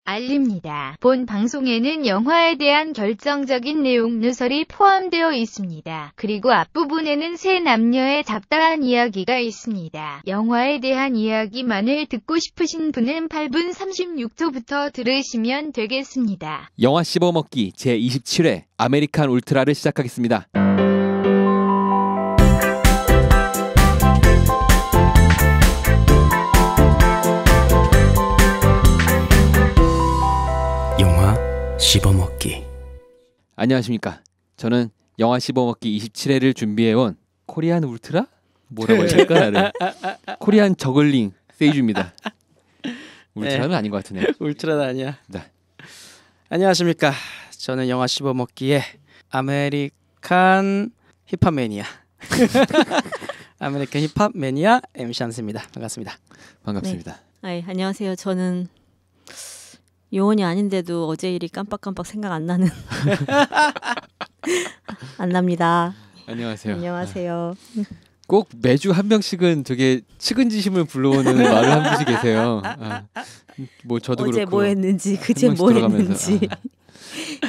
알립니다. 본 방송에는 영화에 대한 결정적인 내용 누설이 포함되어 있습니다. 그리고 앞부분에는 세 남녀의 잡다한 이야기가 있습니다. 영화에 대한 이야기만을 듣고 싶으신 분은 8분 36초부터 들으시면 되겠습니다. 영화 씹어먹기 제27회 아메리칸 울트라를 시작하겠습니다. 씹어먹기. 안녕하십니까. 저는 영화 씹어먹기 27회를 준비해온 코리안 울트라? 뭐라고 해야 될까? 코리안 저글링 세이주입니다. 울트라는 네. 아닌 것 같으네요. 울트라는 아니야. 네. 안녕하십니까. 저는 영화 씹어먹기의 아메리칸 힙합 매니아 아메리칸 힙합 매니아 MC 한스입니다. 반갑습니다. 반갑습니다. 네. 안녕하세요. 저는 요원이 아닌데도 어제 일이 깜빡깜빡 생각 안 나는 안 납니다. 안녕하세요. 안녕하세요. 꼭 매주 한 명씩은 되게 측은지심을 불러오는 말을 한 분이 계세요. 뭐 저도 어제 그렇고 뭐 했는지 그제 뭐 했는지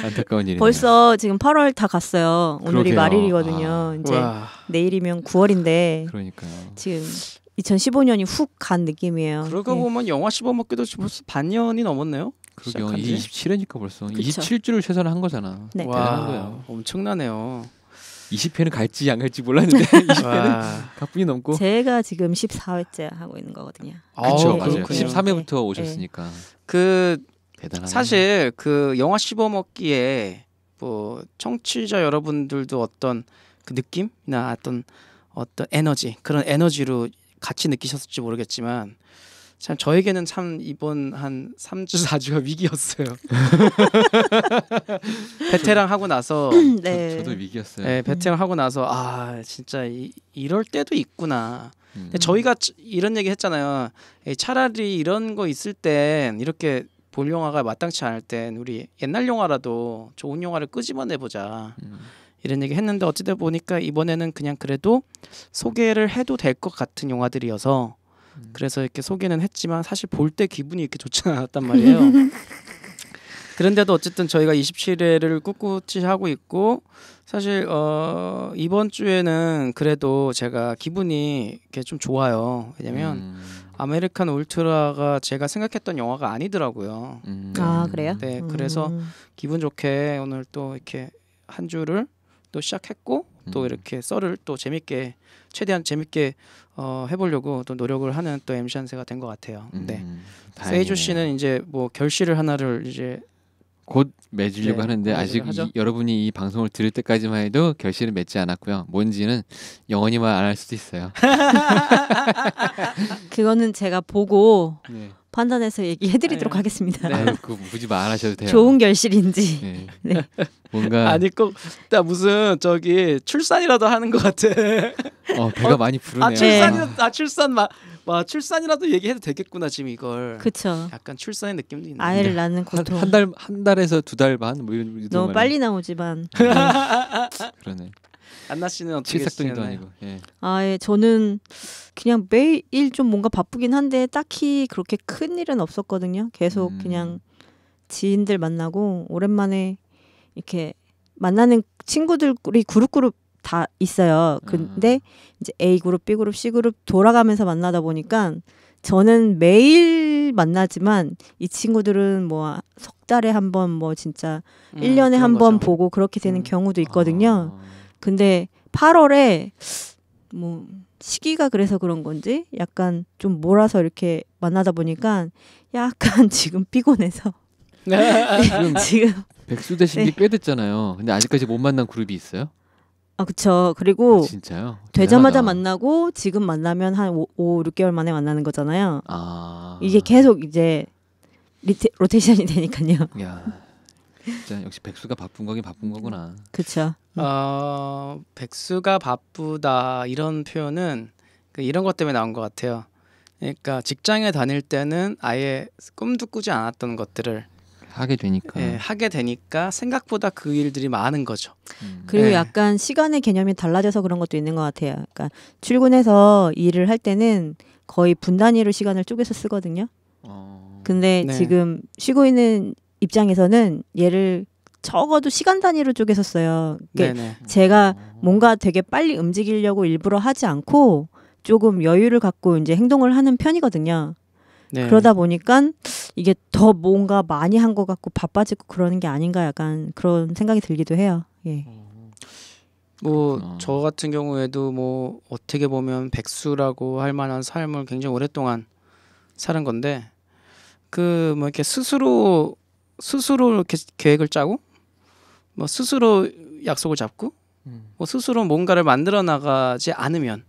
안타까운 일이네요. 벌써 지금 8월 다 갔어요. 오늘이 그러게요. 말일이거든요. 이제 와. 내일이면 9월인데 그러니까요. 지금 2015년이 훅 간 느낌이에요. 그러고 보면 영화 씹어먹기도 벌써 반년이 넘었네요. 그러게요. 이게 27회니까 벌써 그쵸. 27주를 최선을 한 거잖아. 네. 대단한 거예요. 엄청나네요. 20회는 갈지 안 갈지 몰랐는데 20회는 가뿐히 넘고. 제가 지금 14회째 하고 있는 거거든요. 그렇죠. 네, 맞아요. 그렇군요. 13회부터 오셨으니까. 그 대단하네. 사실 그 영화 씹어먹기에 뭐 청취자 여러분들도 어떤 그 느낌이나 어떤 에너지, 그런 에너지로 같이 느끼셨을지 모르겠지만 참 저에게는 참 이번 한 3주 4주가 위기였어요. 베테랑 하고 나서 네. 저도 위기였어요. 네, 베테랑 하고 나서 진짜 이럴 때도 있구나. 저희가 이런 얘기 했잖아요. 차라리 이런 거 있을 땐 이렇게 볼 영화가 마땅치 않을 땐 우리 옛날 영화라도 좋은 영화를 끄집어내보자. 이런 얘기 했는데 어찌되다 보니까 이번에는 그냥 그래도 소개를 해도 될 것 같은 영화들이어서 그래서 이렇게 소개는 했지만 사실 볼 때 기분이 이렇게 좋지는 않았단 말이에요. 그런데도 어쨌든 저희가 27회를 꿋꿋이 하고 있고 사실 이번 주에는 그래도 제가 기분이 이렇게 좀 좋아요. 왜냐면 아메리칸 울트라가 제가 생각했던 영화가 아니더라고요. 아 그래요? 네, 그래서 기분 좋게 오늘 또 이렇게 한 주를 또 시작했고 또 이렇게 썰을 또 재밌게 최대한 재밌게 해보려고 또 노력을 하는 또 MC 한세가 된 것 같아요. 네, 세이주 씨는 이제 뭐 결실을 하나를 이제 곧 맺으려고 하는데 아직 여러분이 이 방송을 들을 때까지만 해도 결실을 맺지 않았고요. 뭔지는 영원히만 안 할 수도 있어요. 그거는 제가 보고 네. 판단해서 얘기해드리도록 하겠습니다. 네, 그 굳이 말 안 하셔도 돼요. 좋은 결실인지. 네. 네. 뭔가 아니 꼭 나 무슨 저기 출산이라도 하는 것 같아. 배가 많이 부르네요. 출산이라도 얘기해도 되겠구나 지금 이걸. 그렇죠. 약간 출산의 느낌도 있네. 아이를 낳는 고통. 한 달에서 2달 반 뭐 이런. 너무 빨리 나오지만. 그러네. 안나 씨는 어떻게 칠삭둥이도 아니고. 예. 예, 저는 그냥 매일 좀 뭔가 바쁘긴 한데 딱히 그렇게 큰 일은 없었거든요. 계속 그냥 지인들 만나고 오랜만에 이렇게 만나는 친구들이 그룹 다 있어요. 근데 이제 A 그룹, B 그룹, C 그룹 돌아가면서 만나다 보니까 저는 매일 만나지만 이 친구들은 뭐 석 달에 한 번 뭐 진짜 1년에 한 번 보고 그렇게 되는 경우도 있거든요. 근데 8월에 뭐 시기가 그래서 그런 건지 약간 좀 몰아서 이렇게 만나다 보니까 약간 지금 피곤해서 지금 백수 되신 게 꽤 됐잖아요. 근데 아직까지 못 만난 그룹이 있어요? 그쵸. 그리고 진짜요? 되자마자 대단하다. 만나고 지금 만나면 한 5, 6개월 만에 만나는 거잖아요. 이게 계속 이제 로테이션이 되니까요. 야, 진짜 역시 백수가 바쁜 거긴 바쁜 거구나. 그쵸. 백수가 바쁘다 이런 표현은 이런 것 때문에 나온 것 같아요. 그러니까 직장에 다닐 때는 아예 꿈도 꾸지 않았던 것들을 하게 되니까. 하게 되니까 생각보다 그 일들이 많은 거죠. 그리고 약간 시간의 개념이 달라져서 그런 것도 있는 것 같아요. 그러니까 출근해서 일을 할 때는 거의 분 단위로 시간을 쪼개서 쓰거든요. 근데 네. 지금 쉬고 있는 입장에서는 얘를 적어도 시간 단위로 쪼개셨어요. 네네. 제가 뭔가 되게 빨리 움직이려고 일부러 하지 않고 조금 여유를 갖고 이제 행동을 하는 편이거든요. 네. 그러다 보니까 이게 더 뭔가 많이 한 것 같고 바빠지고 그러는 게 아닌가 약간 그런 생각이 들기도 해요. 예. 뭐 그렇구나. 저 같은 경우에도 뭐 어떻게 보면 백수라고 할 만한 삶을 굉장히 오랫동안 사는 건데 그 뭐 이렇게 스스로 이렇게 계획을 짜고 뭐 스스로 약속을 잡고 뭐 스스로 뭔가를 만들어 나가지 않으면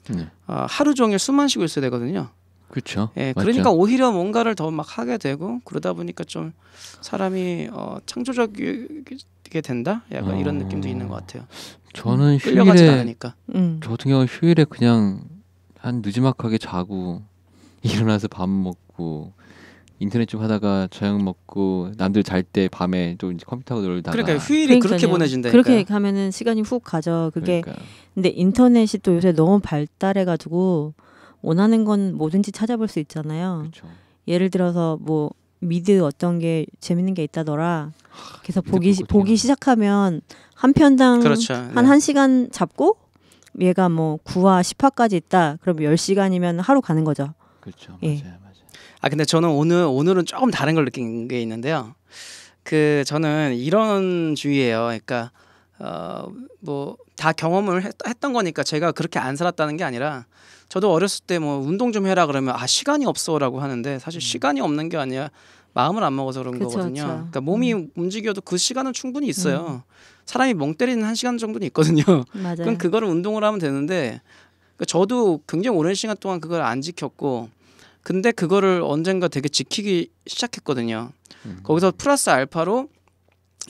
네. 하루 종일 숨만 쉬고 있어야 되거든요. 그렇죠. 예, 맞죠. 그러니까 오히려 뭔가를 더 막 하게 되고 그러다 보니까 좀 사람이 창조적이게 된다. 약간 이런 느낌도 있는 것 같아요. 저는 끌려가지 휴일에 않으니까. 저 같은 경우 휴일에 그냥 한 늦지막하게 자고 일어나서 밥 먹고 인터넷 좀 하다가 저녁 먹고 남들 잘 때 밤에 또 이제 컴퓨터하고 놀다가 그러니까 휴일이 그렇게 그러니까요. 보내진다니까요. 그렇게 가면은 시간이 훅 가죠. 그게 그러니까요. 근데 인터넷이 또 요새 너무 발달해가지고 원하는 건 뭐든지 찾아볼 수 있잖아요. 그렇죠. 예를 들어서 뭐 미드 어떤 게 재밌는 게 있다더라. 그래서 미드 보기 그거 보기 시작하면 한 편당 그렇죠. 한 네. 1시간 잡고 얘가 뭐 9화 10화까지 있다. 그럼 10시간이면 하루 가는 거죠. 그렇죠. 예. 맞아요. 근데 저는 오늘은 조금 다른 걸 느낀 게 있는데요. 그 저는 이런 주의예요. 그러니까 뭐 다 경험을 했던 거니까 제가 그렇게 안 살았다는 게 아니라 저도 어렸을 때 뭐 운동 좀 해라 그러면 시간이 없어라고 하는데 사실 시간이 없는 게 아니라 마음을 안 먹어서 그런 그쵸, 거거든요. 그쵸. 그러니까 몸이 움직여도 그 시간은 충분히 있어요. 사람이 멍 때리는 1시간 정도는 있거든요. 맞아요. 그럼 그거를 운동을 하면 되는데 그러니까 저도 굉장히 오랜 시간 동안 그걸 안 지켰고 근데 그거를 언젠가 되게 지키기 시작했거든요. 거기서 플러스 알파로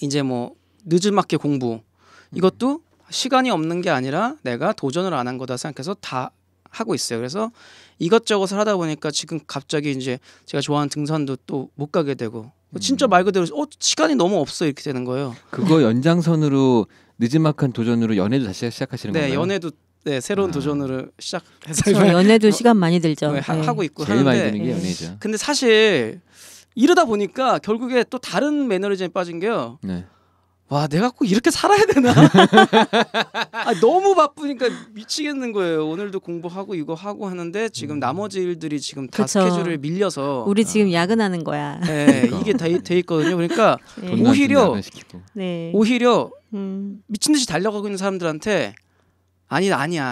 이제 뭐 늦지막게 공부 이것도 시간이 없는 게 아니라 내가 도전을 안 한 거다 생각해서 다 하고 있어요. 그래서 이것저것을 하다 보니까 지금 갑자기 이제 제가 좋아하는 등산도 또 못 가게 되고 진짜 말 그대로 시간이 너무 없어 이렇게 되는 거예요. 그거 연장선으로 늦지막한 도전으로 연애도 다시 시작하시는 네, 건가요? 연애도 새로운 도전으로 시작해서 저 연애도 시간 많이 들죠. 네, 네. 하고 있고 제일 많이 하는데 드는 게 예. 연애죠. 근데 사실 이러다 보니까 결국에 또 다른 매너리즘에 빠진 게요. 네. 와, 내가 꼭 이렇게 살아야 되나? 너무 바쁘니까 미치겠는 거예요. 오늘도 공부하고 이거 하고 하는데 지금 나머지 일들이 지금 다 그쵸. 스케줄을 밀려서 우리 지금 야근하는 거야. 네, 그러니까. 이게 돼 있거든요. 그러니까 네. 돈도 안 오히려- 주고 야근시키고. 네. 오히려 음. 미친 듯이 달려가고 있는 사람들한테 아니야.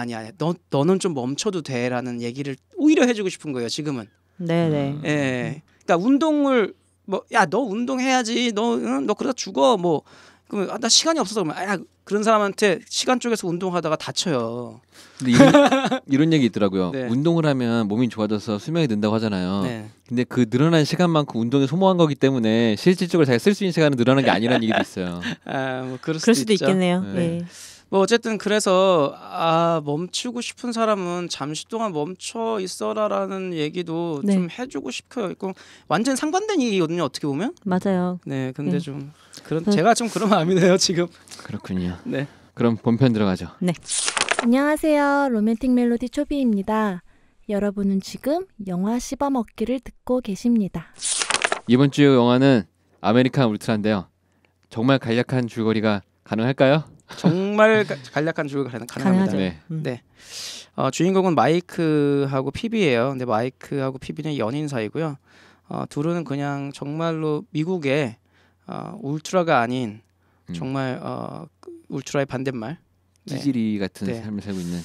너는 좀 멈춰도 돼라는 얘기를 오히려 해주고 싶은 거예요. 지금은. 네네. 예. 그러니까 운동을 뭐 야 너 운동해야지. 너 그러다 죽어. 뭐 그러면 나 시간이 없어서 그러면 그런 사람한테 시간 쪼개서 운동하다가 다쳐요. 근데 이런 얘기 있더라고요. 네. 운동을 하면 몸이 좋아져서 수명이 는다고 하잖아요. 네. 근데 그 늘어난 시간만큼 운동에 소모한 거기 때문에 실질적으로 자기가 쓸 수 있는 시간은 늘어난 게 아니라는 얘기도 있어요. 뭐 그럴 그럴 수도 있죠. 있겠네요. 네. 네. 뭐 어쨌든 그래서 멈추고 싶은 사람은 잠시 동안 멈춰 있어라라는 얘기도 네. 좀 해주고 싶어요. 이거 완전 상반된 얘기거든요. 어떻게 보면. 맞아요. 네. 근데 네. 좀 제가 좀 그런 마음이네요. 지금. 그렇군요. 네. 그럼 본편 들어가죠. 안녕하세요. 로맨틱 멜로디 초비입니다. 여러분은 지금 영화 씹어먹기를 듣고 계십니다. 이번 주 영화는 아메리칸 울트라인데요. 정말 간략한 줄거리가 가능할까요? 정말 간략한 줄거리 가능합니다. 가능하죠. 네. 네. 주인공은 마이크하고 피비예요. 근데 마이크하고 피비는 연인 사이고요. 둘은 그냥 정말로 미국의 울트라가 아닌 정말 울트라의 반대말. 네. 찌질이 같은 네. 삶을 살고 있는.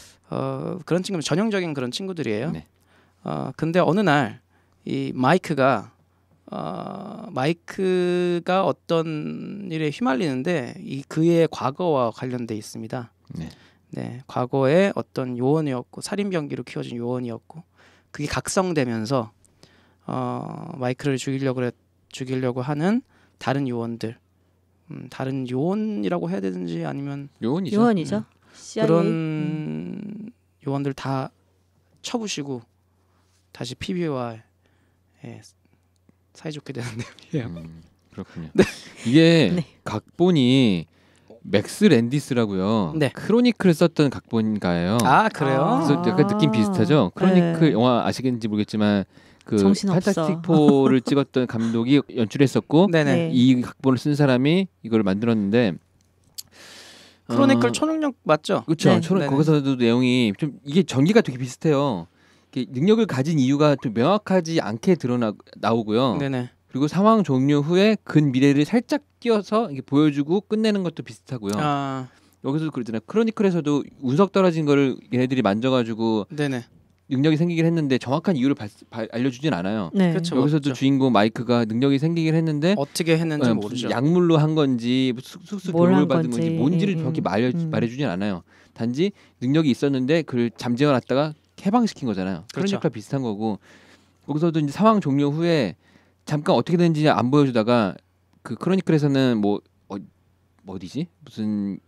그런 친구들 전형적인 그런 친구들이에요. 네. 근데 어느 날 이 마이크가 어떤 일에 휘말리는데 그의 과거와 관련돼 있습니다. 네. 네, 과거에 어떤 요원이었고 살인 병기로 키워진 요원이었고 그게 각성되면서 마이크를 죽이려고 하는 다른 요원들, 다른 요원이라고 해야 되는지 아니면 요원이죠. 요원이죠. CIA. 그런 요원들 다 쳐부시고 다시 피비와 사이좋게 되는 내용이에요. 그렇군요. 네. 이게 네. 각본이 맥스 랜디스라고요. 네. 크로니클을 썼던 각본가예요. 그래요? 그래서 약간 느낌 비슷하죠. 크로니클 네. 영화 아시겠는지 모르겠지만 그 정신없어. 판타스틱 4를 찍었던 감독이 연출했었고 네네. 네. 이 각본을 쓴 사람이 이걸 만들었는데 크로니클 초능력 맞죠? 그렇죠. 네. 네네. 거기서도 내용이 좀 이게 전개가 되게 비슷해요. 이게 능력을 가진 이유가 좀 명확하지 않게 나오고요. 네네. 그리고 상황 종료 후에 근 미래를 살짝 띄어서 이게 보여주고 끝내는 것도 비슷하고요. 아, 여기서도 그러잖아요. 크로니클에서도 운석 떨어진 거를 얘네들이 만져가지고 네네. 능력이 생기긴 했는데 정확한 이유를 알려주진 않아요. 네. 그렇죠. 여기서도 없죠. 주인공 마이크가 능력이 생기긴 했는데 어떻게 했는지 무슨 모르죠. 약물로 한 건지 쑥쑥 뭘 교육을 한 받은 건지 건지. 뭔지를 정확히 말해주진 않아요. 단지 능력이 있었는데 그걸 잠재워놨다가 해방시킨 거잖아요. 그렇죠. 그러니까 비슷한 거고 거기서도 이제 상황 종료 후에 잠깐 어떻게 되는지 안 보여주다가 그 크로니클에서는 뭐 어디지 무슨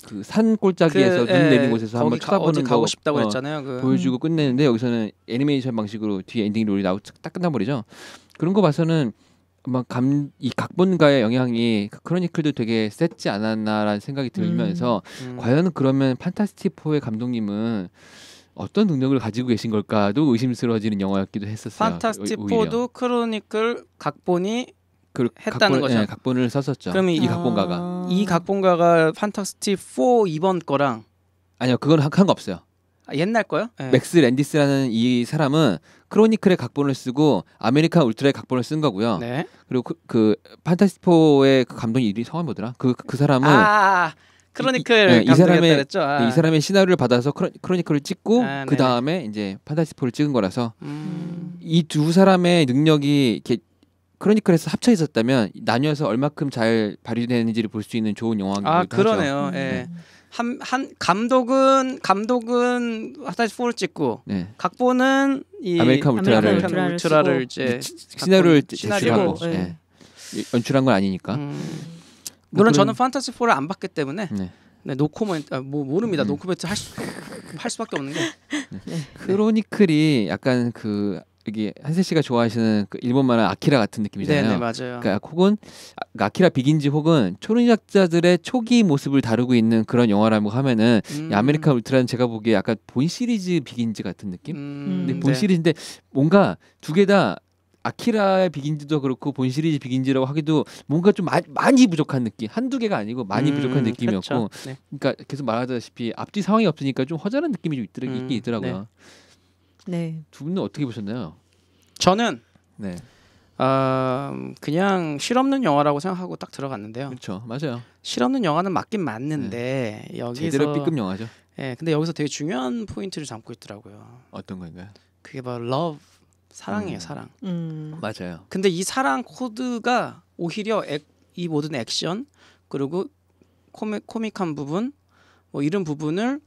그 산 꼴짜기에서 눈 내린 곳에서 한번 쳐다보는 어디 가고 거 싶다고 했잖아요. 그 보여주고 끝내는데 여기서는 애니메이션 방식으로 뒤에 엔딩 롤이 딱 끝나버리죠. 그런 거 봐서는 아마 이 각본가의 영향이 크로니클도 되게 셌지 않았나라는 생각이 들면서 과연 그러면 판타스틱 4의 감독님은 어떤 능력을 가지고 계신 걸까도 의심스러워지는 영화였기도 했었어요. 판타스틱 오히려. 4도 크로니클 각본이 각본, 했다는 거죠. 네, 각본을 썼었죠. 그럼 이 이 각본가가 이 각본가가 판타스틱 4 이번 거랑 아니요 그건 한 거 없어요. 옛날 거요? 네. 맥스 랜디스라는 이 사람은 크로니클의 각본을 쓰고 아메리칸 울트라의 각본을 쓴 거고요. 네. 그리고 그 판타스틱 4의 그 감독이 이름이 성함이 뭐더라? 그 사람은 크로니클 이 감독이었다 사람의 그랬죠. 아. 이 사람의 시나리오를 받아서 크로니클을 찍고 아, 그 네네. 다음에 이제 판타스틱 4를 찍은 거라서 음. 이 두 사람의 능력이 이렇게 크로니클에서 합쳐 있었다면 나뉘어서 얼마큼 잘 발휘되는지를 볼 수 있는 좋은 영화이기도 아 하죠. 그러네요. 예. 한 감독은 판타스틱 4를 찍고 네. 각본은 이 아메리칸 울트라를 아메리칸 울트라를 이제 시나리오를 시나리오고. 제출하고 네. 연출한 건 아니니까. 물론 그런- 저는 판타스틱 4를 안 봤기 때문에 네. 네, 노코멘트 모릅니다. 노코멘트 할 수밖에 없는 게 크로니클이 약간 그 여기 한세 씨가 좋아하시는 그 일본 만화 아키라 같은 느낌이잖아요. 네네 맞아요. 그러니까 혹은 아키라 비긴즈 혹은 초능력자들의 초기 모습을 다루고 있는 그런 영화라고 하면은 이 아메리칸 울트라는 제가 보기에 약간 본 시리즈 비긴즈 같은 느낌? 근데 본 네. 시리즈인데 뭔가 두 개 다 아키라의 비긴즈도 그렇고 본 시리즈 비긴즈라고 하기도 뭔가 좀 많이 부족한 느낌. 한두 개가 아니고 많이 부족한 느낌이었고 그렇죠. 네. 그러니까 계속 말하다시피 앞뒤 상황이 없으니까 좀 허전한 느낌이 좀 있긴 있더라고요. 네. 두 분은 어떻게 보셨나요? 저는 네. 그냥 실없는 영화라고 생각하고 딱 들어갔는데요. 그렇죠. 맞아요. 실없는 영화는 맞긴 맞는데 여기서 제대로 B급 영화죠. 예, 근데 여기서 되게 중요한 포인트를 잡고 있더라고요. 어떤 건가요? 그게 바로 love 사랑이에요, 사랑. 맞아요. 근데 이 사랑 코드가 오히려 이 모든 액션 그리고 코믹한 부분 뭐 이런 부분을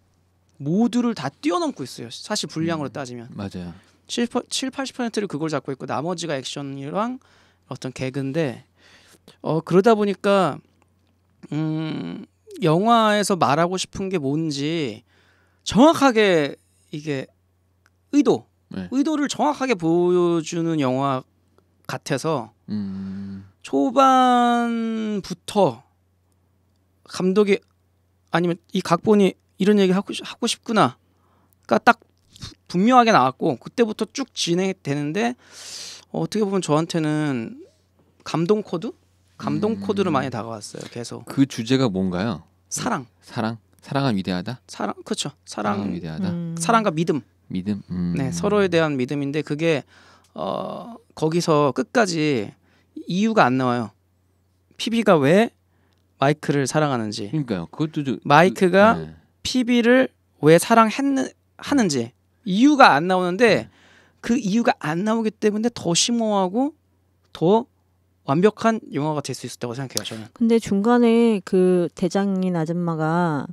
모두를 다 뛰어넘고 있어요. 사실 분량으로 따지면 맞아요. 80%를 그걸 잡고 있고 나머지가 액션이랑 어떤 개그인데 그러다 보니까 영화에서 말하고 싶은 게 뭔지 정확하게 이게 의도를 정확하게 보여주는 영화 같아서 초반부터 감독이 아니면 이 각본이 이런 얘기 하고 싶구나가 딱 분명하게 나왔고 그때부터 쭉 진행되는데 어떻게 보면 저한테는 감동 코드로 많이 다가왔어요. 계속 그 주제가 뭔가요? 사랑은 위대하다. 그렇죠. 사랑은 위대하다. 사랑과 믿음. 네, 서로에 대한 믿음인데 그게 거기서 끝까지 이유가 안 나와요. 피비가 왜 마이크를 사랑하는지. 그러니까요. 그것도 마이크가 네. 피비를 왜 사랑하는지 이유가 안 나오는데 그 이유가 안 나오기 때문에 더 심오하고 더 완벽한 영화가 될 수 있었다고 생각해요. 저는. 근데 중간에 그 대장인 아줌마가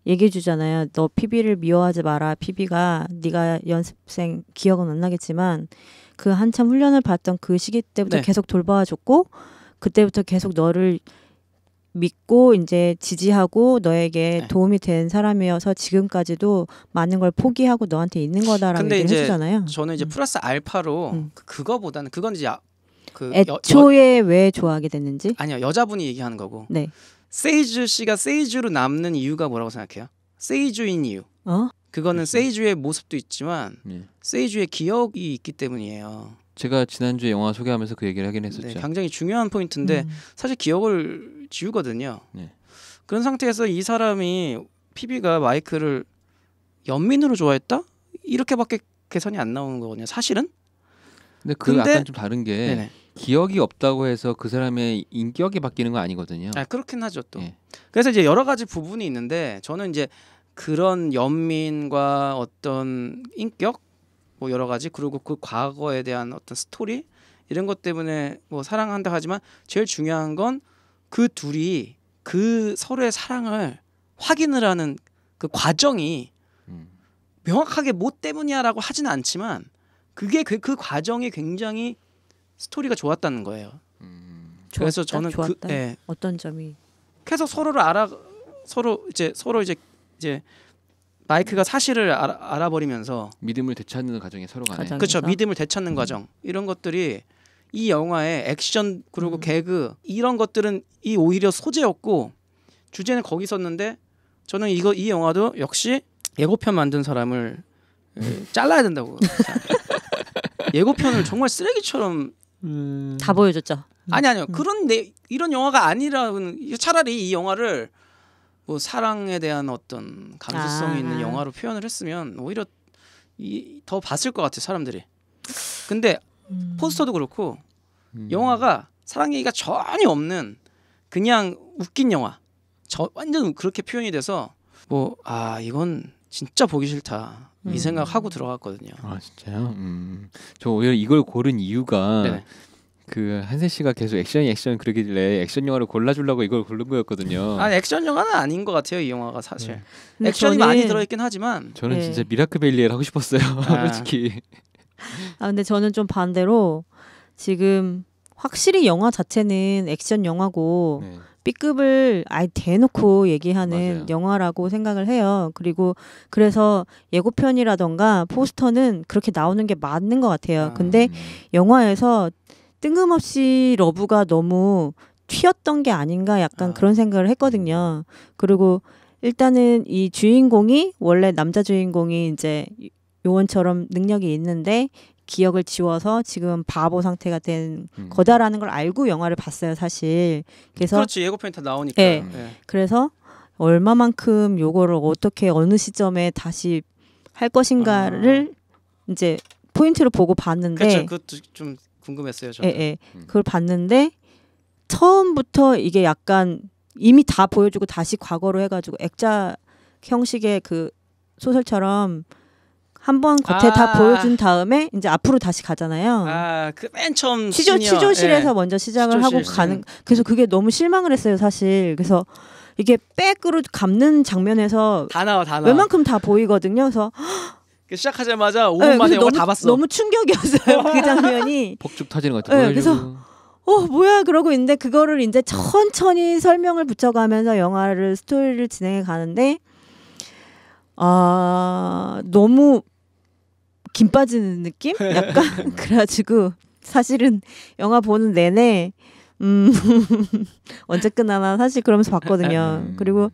얘기해 주잖아요. 너 피비를 미워하지 마라. 피비가 네가 연습생 기억은 안 나겠지만 그 한참 훈련을 받던 그 시기 때부터 네. 계속 돌봐줬고 그때부터 계속 너를 믿고 이제 지지하고 너에게 네. 도움이 된 사람이어서 지금까지도 많은 걸 포기하고 너한테 있는 거다라고 근데 얘기를 이제 해주잖아요. 저는 이제 플러스 알파로 그거보다는 그건 이제 애초에 왜 좋아하게 됐는지? 아니요 여자분이 얘기하는 거고. 네. 세이주 씨가 세이주로 남는 이유가 뭐라고 생각해요? 세이주인 이유. 그거는 그렇죠. 세이주의 모습도 있지만 네. 세이주의 기억이 있기 때문이에요. 제가 지난주에 영화 소개하면서 그 얘기를 하긴 했었죠. 네, 굉장히 중요한 포인트인데 음. 사실 기억을 지우거든요. 네. 그런 상태에서 이 사람이 피비가 마이크를 연민으로 좋아했다? 이렇게밖에 개선이 안 나오는 거거든요. 사실은. 근데 그 근데- 약간 좀 다른 게 네네. 기억이 없다고 해서 그 사람의 인격이 바뀌는 건 아니거든요. 아 그렇긴 하죠 또. 예. 그래서 이제 여러 가지 부분이 있는데 저는 이제 그런 연민과 어떤 인격 뭐 여러 가지 그리고 그 과거에 대한 어떤 스토리 이런 것 때문에 뭐 사랑한다 하지만 제일 중요한 건 그 둘이 그 서로의 사랑을 확인을 하는 그 과정이 음. 명확하게 뭐 때문이야라고 하지는 않지만 그게 그 과정이 굉장히 스토리가 좋았다는 거예요. 그래서 좋았다? 저는 좋았다? 그 예. 어떤 점이 계속 서로 이제 마이크가 사실을 알아버리면서 믿음을 되찾는 과정에 서로 간에 과정. 그렇죠. 그래서? 믿음을 되찾는 과정 이런 것들이 이 영화의 액션 그리고 음. 개그 이런 것들은 이 오히려 소재였고 주제는 거기 있었는데 저는 이 영화도 역시 예고편 만든 사람을 잘라야 된다고 예고편을 정말 쓰레기처럼 다 보여줬죠. 아니요 그런 이런 영화가 아니라는 차라리 이 영화를 뭐 사랑에 대한 어떤 감수성이 있는 영화로 표현을 했으면 오히려 더 봤을 것 같아요 사람들이. 근데 포스터도 그렇고 영화가 사랑 얘기가 전혀 없는 그냥 웃긴 영화. 완전 그렇게 표현이 돼서 뭐 이건 진짜 보기 싫다 이 생각하고 들어갔거든요. 아 진짜요? 저 오히려 이걸 고른 이유가 네네. 그 한세 씨가 계속 액션 그러길래 액션 영화를 골라주려고 이걸 고른 거였거든요. 아니 액션 영화는 아닌 것 같아요 이 영화가 사실. 근데 액션이 저는- 많이 들어있긴 하지만 저는 네. 진짜 미라클 베일리를 하고 싶었어요. 솔직히. 근데 저는 좀 반대로 지금 확실히 영화 자체는 액션 영화고 네. B급을 아예 대놓고 얘기하는 맞아요. 영화라고 생각을 해요. 그리고 그래서 예고편이라던가 포스터는 그렇게 나오는 게 맞는 것 같아요. 근데 영화에서 뜬금없이 러브가 너무 튀었던 게 아닌가 약간 그런 생각을 했거든요. 그리고 일단은 이 주인공이 원래 남자 주인공이 이제 요원처럼 능력이 있는데 기억을 지워서 지금 바보 상태가 된 거다라는 걸 알고 영화를 봤어요, 사실. 그래서 그렇지 예고편이 다 나오니까. 네. 네. 그래서 얼마만큼 요거를 어떻게 어느 시점에 다시 할 것인가를 이제 포인트로 보고 봤는데 그렇죠. 그것도 좀 궁금했어요. 저도. 예. 그걸 봤는데 처음부터 이게 약간 이미 다 보여주고 다시 과거로 해가지고 액자 형식의 그 소설처럼 한번 겉에 다 보여준 다음에 이제 앞으로 다시 가잖아요. 그 맨 처음 취조실에서 먼저 시작을 하고 취조실 가는. 그래서 그게 너무 실망을 했어요, 사실. 그래서 이게 백으로 감는 장면에서 다 나와. 웬만큼 다 보이거든요. 그래서 시작하자마자 5분 네, 만에 그래서 영화 다 봤어. 너무 충격이었어요, 그 장면이. 폭죽 터지는 것 같아요. 네, 그래서 뭐야 그러고 있는데 그거를 이제 천천히 설명을 붙여가면서 영화를 스토리를 진행해 가는데 너무 김 빠지는 느낌? 약간 그래가지고 사실은 영화 보는 내내 언제 끝나나 사실 그러면서 봤거든요. 그리고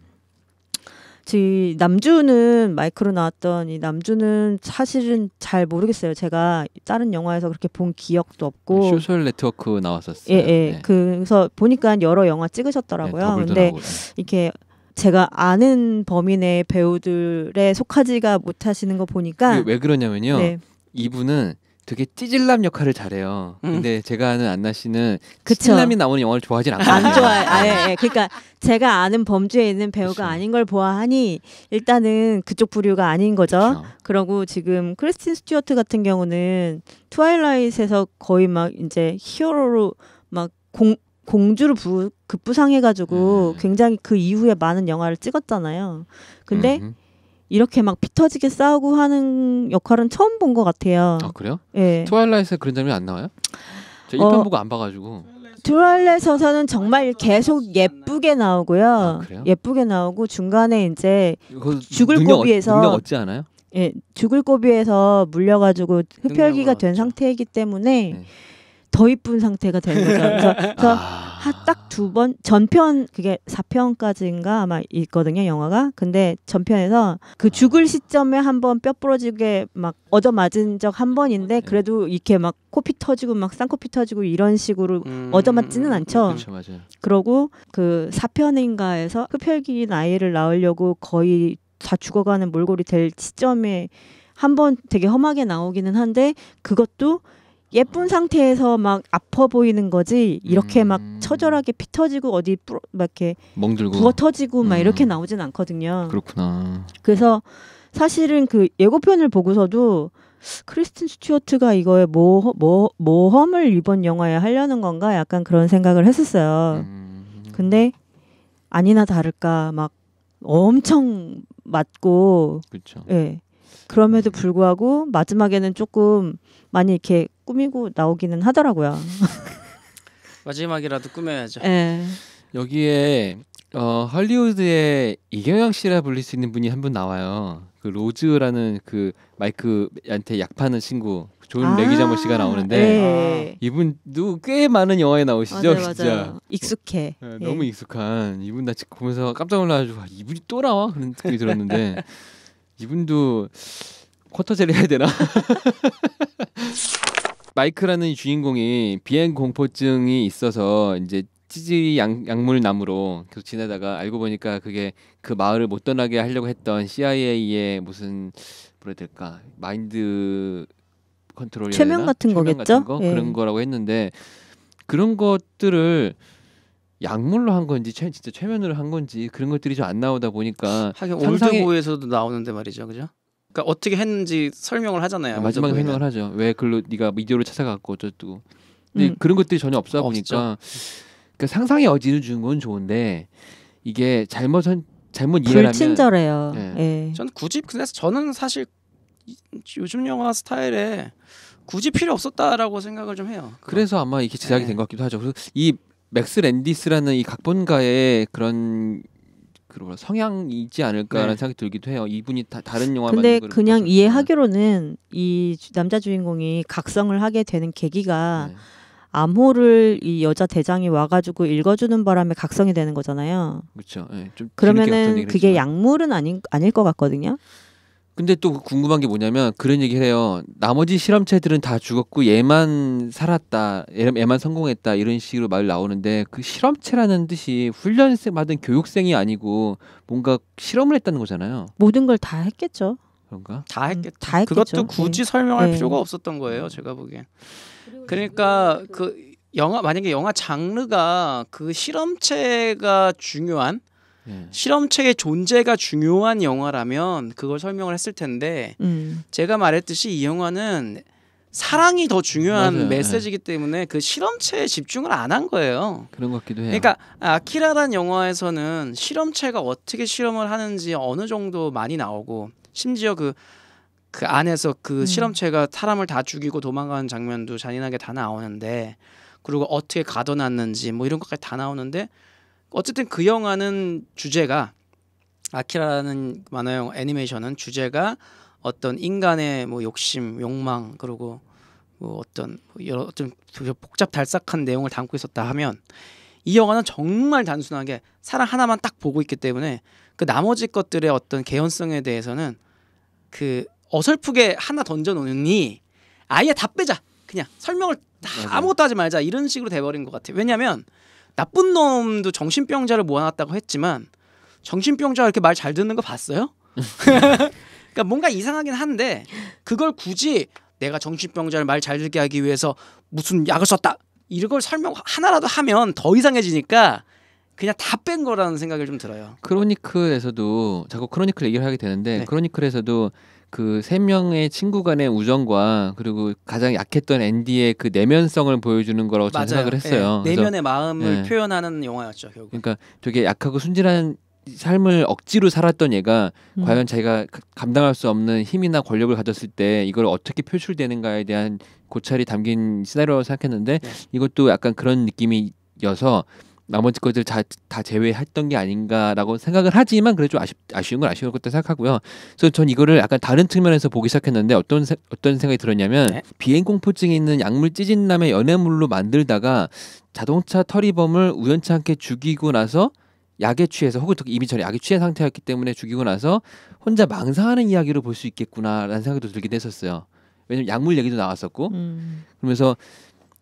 저희 남주는 마이크로 나왔던 이 남주는 사실은 잘 모르겠어요. 제가 다른 영화에서 그렇게 본 기억도 없고. 소셜 네트워크 나왔었어요. 예. 네. 그래서 보니까 여러 영화 찍으셨더라고요. 더블도 근데 나오고. 이렇게 제가 아는 범위 내 배우들에 속하지가 못하시는 거 보니까 왜 그러냐면요. 네. 이분은 되게 찌질남 역할을 잘해요. 근데 제가 아는 안나 씨는 그쵸. 찌질남이 나오는 영화를 좋아하진 않거든요. 안 좋아해. 예. 그러니까 제가 아는 범주에 있는 배우가 그쵸. 아닌 걸 보아하니 일단은 그쪽 부류가 아닌 거죠. 그쵸. 그러고 지금 크리스틴 스튜어트 같은 경우는 트와일라잇에서 거의 막 이제 히어로로 막 공주를 급부상해가지고 굉장히 그 이후에 많은 영화를 찍었잖아요. 근데 이렇게 막 피 터지게 싸우고 하는 역할은 처음 본 것 같아요. 아 그래요? 예. 트와일라이트에 그런 장면 안 나와요? 저 1편 보고 안 봐가지고. 트와일라잇에서는 정말 계속 예쁘게 나오고요. 아, 그래요? 예쁘게 나오고 중간에 이제 이거 죽을 능력 고비에서 능력 얻지 않아요? 예, 죽을 고비에서 물려가지고 흡혈귀가 능력을 된 얻죠. 상태이기 때문에 네. 더 이쁜 상태가 되는 거죠. 그래서 딱 2번 전편 그게 4편까지인가 아마 있거든요 영화가. 근데 전편에서 그 죽을 시점에 한번 뼈 부러지게 막 얻어맞은 적 한 번인데 그래도 이렇게 막 코피 터지고 막 쌍코피 터지고 이런 식으로 얻어맞지는 않죠. 그렇죠, 맞아요. 그러고 그 4편인가에서 흡혈귀인 아이를 낳으려고 거의 다 죽어가는 몰골이 될 시점에 한번 되게 험하게 나오기는 한데 그것도 예쁜 상태에서 막 아파 보이는 거지 이렇게 막 처절하게 피 터지고 어디 막 이렇게 멍들고 부어 터지고 막 이렇게 나오진 않거든요. 그렇구나. 그래서 사실은 그 예고편을 보고서도 크리스틴 스튜어트가 이거에 모험을 이번 영화에 하려는 건가 약간 그런 생각을 했었어요. 근데 아니나 다를까 막 엄청 맞고 그렇죠. 예. 그럼에도 불구하고 마지막에는 조금 많이 이렇게 꾸미고 나오기는 하더라고요. 마지막이라도 꾸며야죠. 예. 여기에 헐리우드에 이경영 씨라 불릴 수 있는 분이 한 분 나와요. 그 로즈라는 그 마이크한테 약 파는 친구 존 레기자모 씨가 나오는데 예. 이분도 꽤 많은 영화에 나오시죠, 맞아요, 진짜. 맞아요. 익숙해. 네, 너무 익숙한 이분 나 지금 보면서 깜짝 놀라가지고 이분이 또 나와 그런 느낌이 들었는데 이분도 쿼터제를 해야 되나? 마이크라는 이 주인공이 비행 공포증이 있어서 이제 찌질이 약물나무로 계속 지내다가 알고 보니까 그게 그 마을을 못 떠나게 하려고 했던 CIA의 무슨 뭐라 해야 될까 마인드 컨트롤이나 최면 같은 거겠죠? 거? 예. 그런 거라고 했는데 그런 것들을 약물로 한 건지 진짜 최면으로 한 건지 그런 것들이 좀 안 나오다 보니까 하긴 상상이- 올드보이에서도 나오는데 말이죠, 그죠? 그러니까 어떻게 했는지 설명을 하잖아요. 마지막에 올드보이는. 설명을 하죠. 왜 글로 네가 미디어로 찾아갔고 어쩌고. 근데 음. 그런 것들이 전혀 없다 보니까 그러니까 상상의 여지를 주는 건 좋은데 이게 잘못 이해를 하면 불친절해요. 예. 예. 저는 굳이 그래서 저는 사실 요즘 영화 스타일에 굳이 필요 없었다라고 생각을 좀 해요. 그래서 아마 이게 제작이 네. 된 것 같기도 하죠. 그래서 이 맥스 랜디스라는 이 각본가의 그런 성향이지 않을까라는 네. 생각이 들기도 해요. 이분이 다른 영화 근데 만든 거를 그냥 봤었지만. 이해하기로는 이 남자 주인공이 각성을 하게 되는 계기가 네. 암호를 이 여자 대장이 와가지고 읽어주는 바람에 각성이 되는 거잖아요. 그렇죠. 예, 좀 뒤늦게 각성 그러면은 얘기를 그게 했지만. 약물은 아닐 것 같거든요. 근데 또 궁금한 게 뭐냐면 그런 얘기를 해요. 나머지 실험체들은 다 죽었고 얘만 살았다, 얘만 성공했다 이런 식으로 말 나오는데 그 실험체라는 뜻이 훈련생 받은 교육생이 아니고 뭔가 실험을 했다는 거잖아요. 모든 걸 다 했겠죠. 그런가? 다 했겠죠. 다 했겠죠. 그것도 굳이 설명할 네. 필요가 없었던 거예요, 제가 보기엔. 그러니까 그 만약에 영화 장르가 그 실험체가 중요한 예. 실험체의 존재가 중요한 영화라면 그걸 설명을 했을 텐데 제가 말했듯이 이 영화는 사랑이 더 중요한 맞아요. 메시지이기 때문에 그 실험체에 집중을 안 한 거예요. 그런 것 같기도 해요. 그러니까 아키라란 영화에서는 실험체가 어떻게 실험을 하는지 어느 정도 많이 나오고 심지어 그 안에서 그 실험체가 사람을 다 죽이고 도망가는 장면도 잔인하게 다 나오는데 그리고 어떻게 가둬놨는지 뭐 이런 것까지 다 나오는데 어쨌든 그 영화는 주제가 아키라라는 만화영 애니메이션은 주제가 어떤 인간의 뭐 욕심, 욕망 그리고 뭐 어떤 여러 좀 복잡달싹한 내용을 담고 있었다 하면 이 영화는 정말 단순하게 사랑 하나만 딱 보고 있기 때문에 그 나머지 것들의 어떤 개연성에 대해서는 그 어설프게 하나 던져놓으니 아예 다 빼자 그냥 설명을 다 맞아요. 아무것도 하지 말자 이런 식으로 돼버린 것 같아요. 왜냐하면 나쁜 놈도 정신병자를 모아놨다고 했지만 정신병자가 이렇게 말 잘 듣는 거 봤어요? 그러니까 뭔가 이상하긴 한데 그걸 굳이 내가 정신병자를 말 잘 듣게 하기 위해서 무슨 약을 썼다 이런 걸 설명 하나라도 하면 더 이상해지니까 그냥 다 뺀 거라는 생각이 좀 들어요. 크로니클에서도 자꾸 크로니클 얘기를 하게 되는데 네. 크로니클에서도 그 세 명의 친구 간의 우정과 그리고 가장 약했던 앤디의 그 내면성을 보여주는 거라고 저는 생각을 했어요. 예, 그래서 내면의 마음을 예. 표현하는 영화였죠 결국. 그러니까 되게 약하고 순진한 삶을 억지로 살았던 얘가 과연 자기가 감당할 수 없는 힘이나 권력을 가졌을 때 이걸 어떻게 표출되는가에 대한 고찰이 담긴 시나리오라고 생각했는데 네. 이것도 약간 그런 느낌이어서 나머지 것들 다 제외했던 게 아닌가라고 생각을 하지만 그래도 좀 아쉬운 건 아쉬울 것도 생각하고요. 그래서 전 이거를 약간 다른 측면에서 보기 시작했는데 어떤 생각이 들었냐면 네. 비행공포증이 있는 약물 찌진남의 연애물로 만들다가 자동차 터리범을 우연치 않게 죽이고 나서 약에 취해서 혹은 이미 전에 약에 취한 상태였기 때문에 죽이고 나서 혼자 망상하는 이야기로 볼 수 있겠구나라는 생각도 들긴 했었어요. 왜냐면 약물 얘기도 나왔었고 그러면서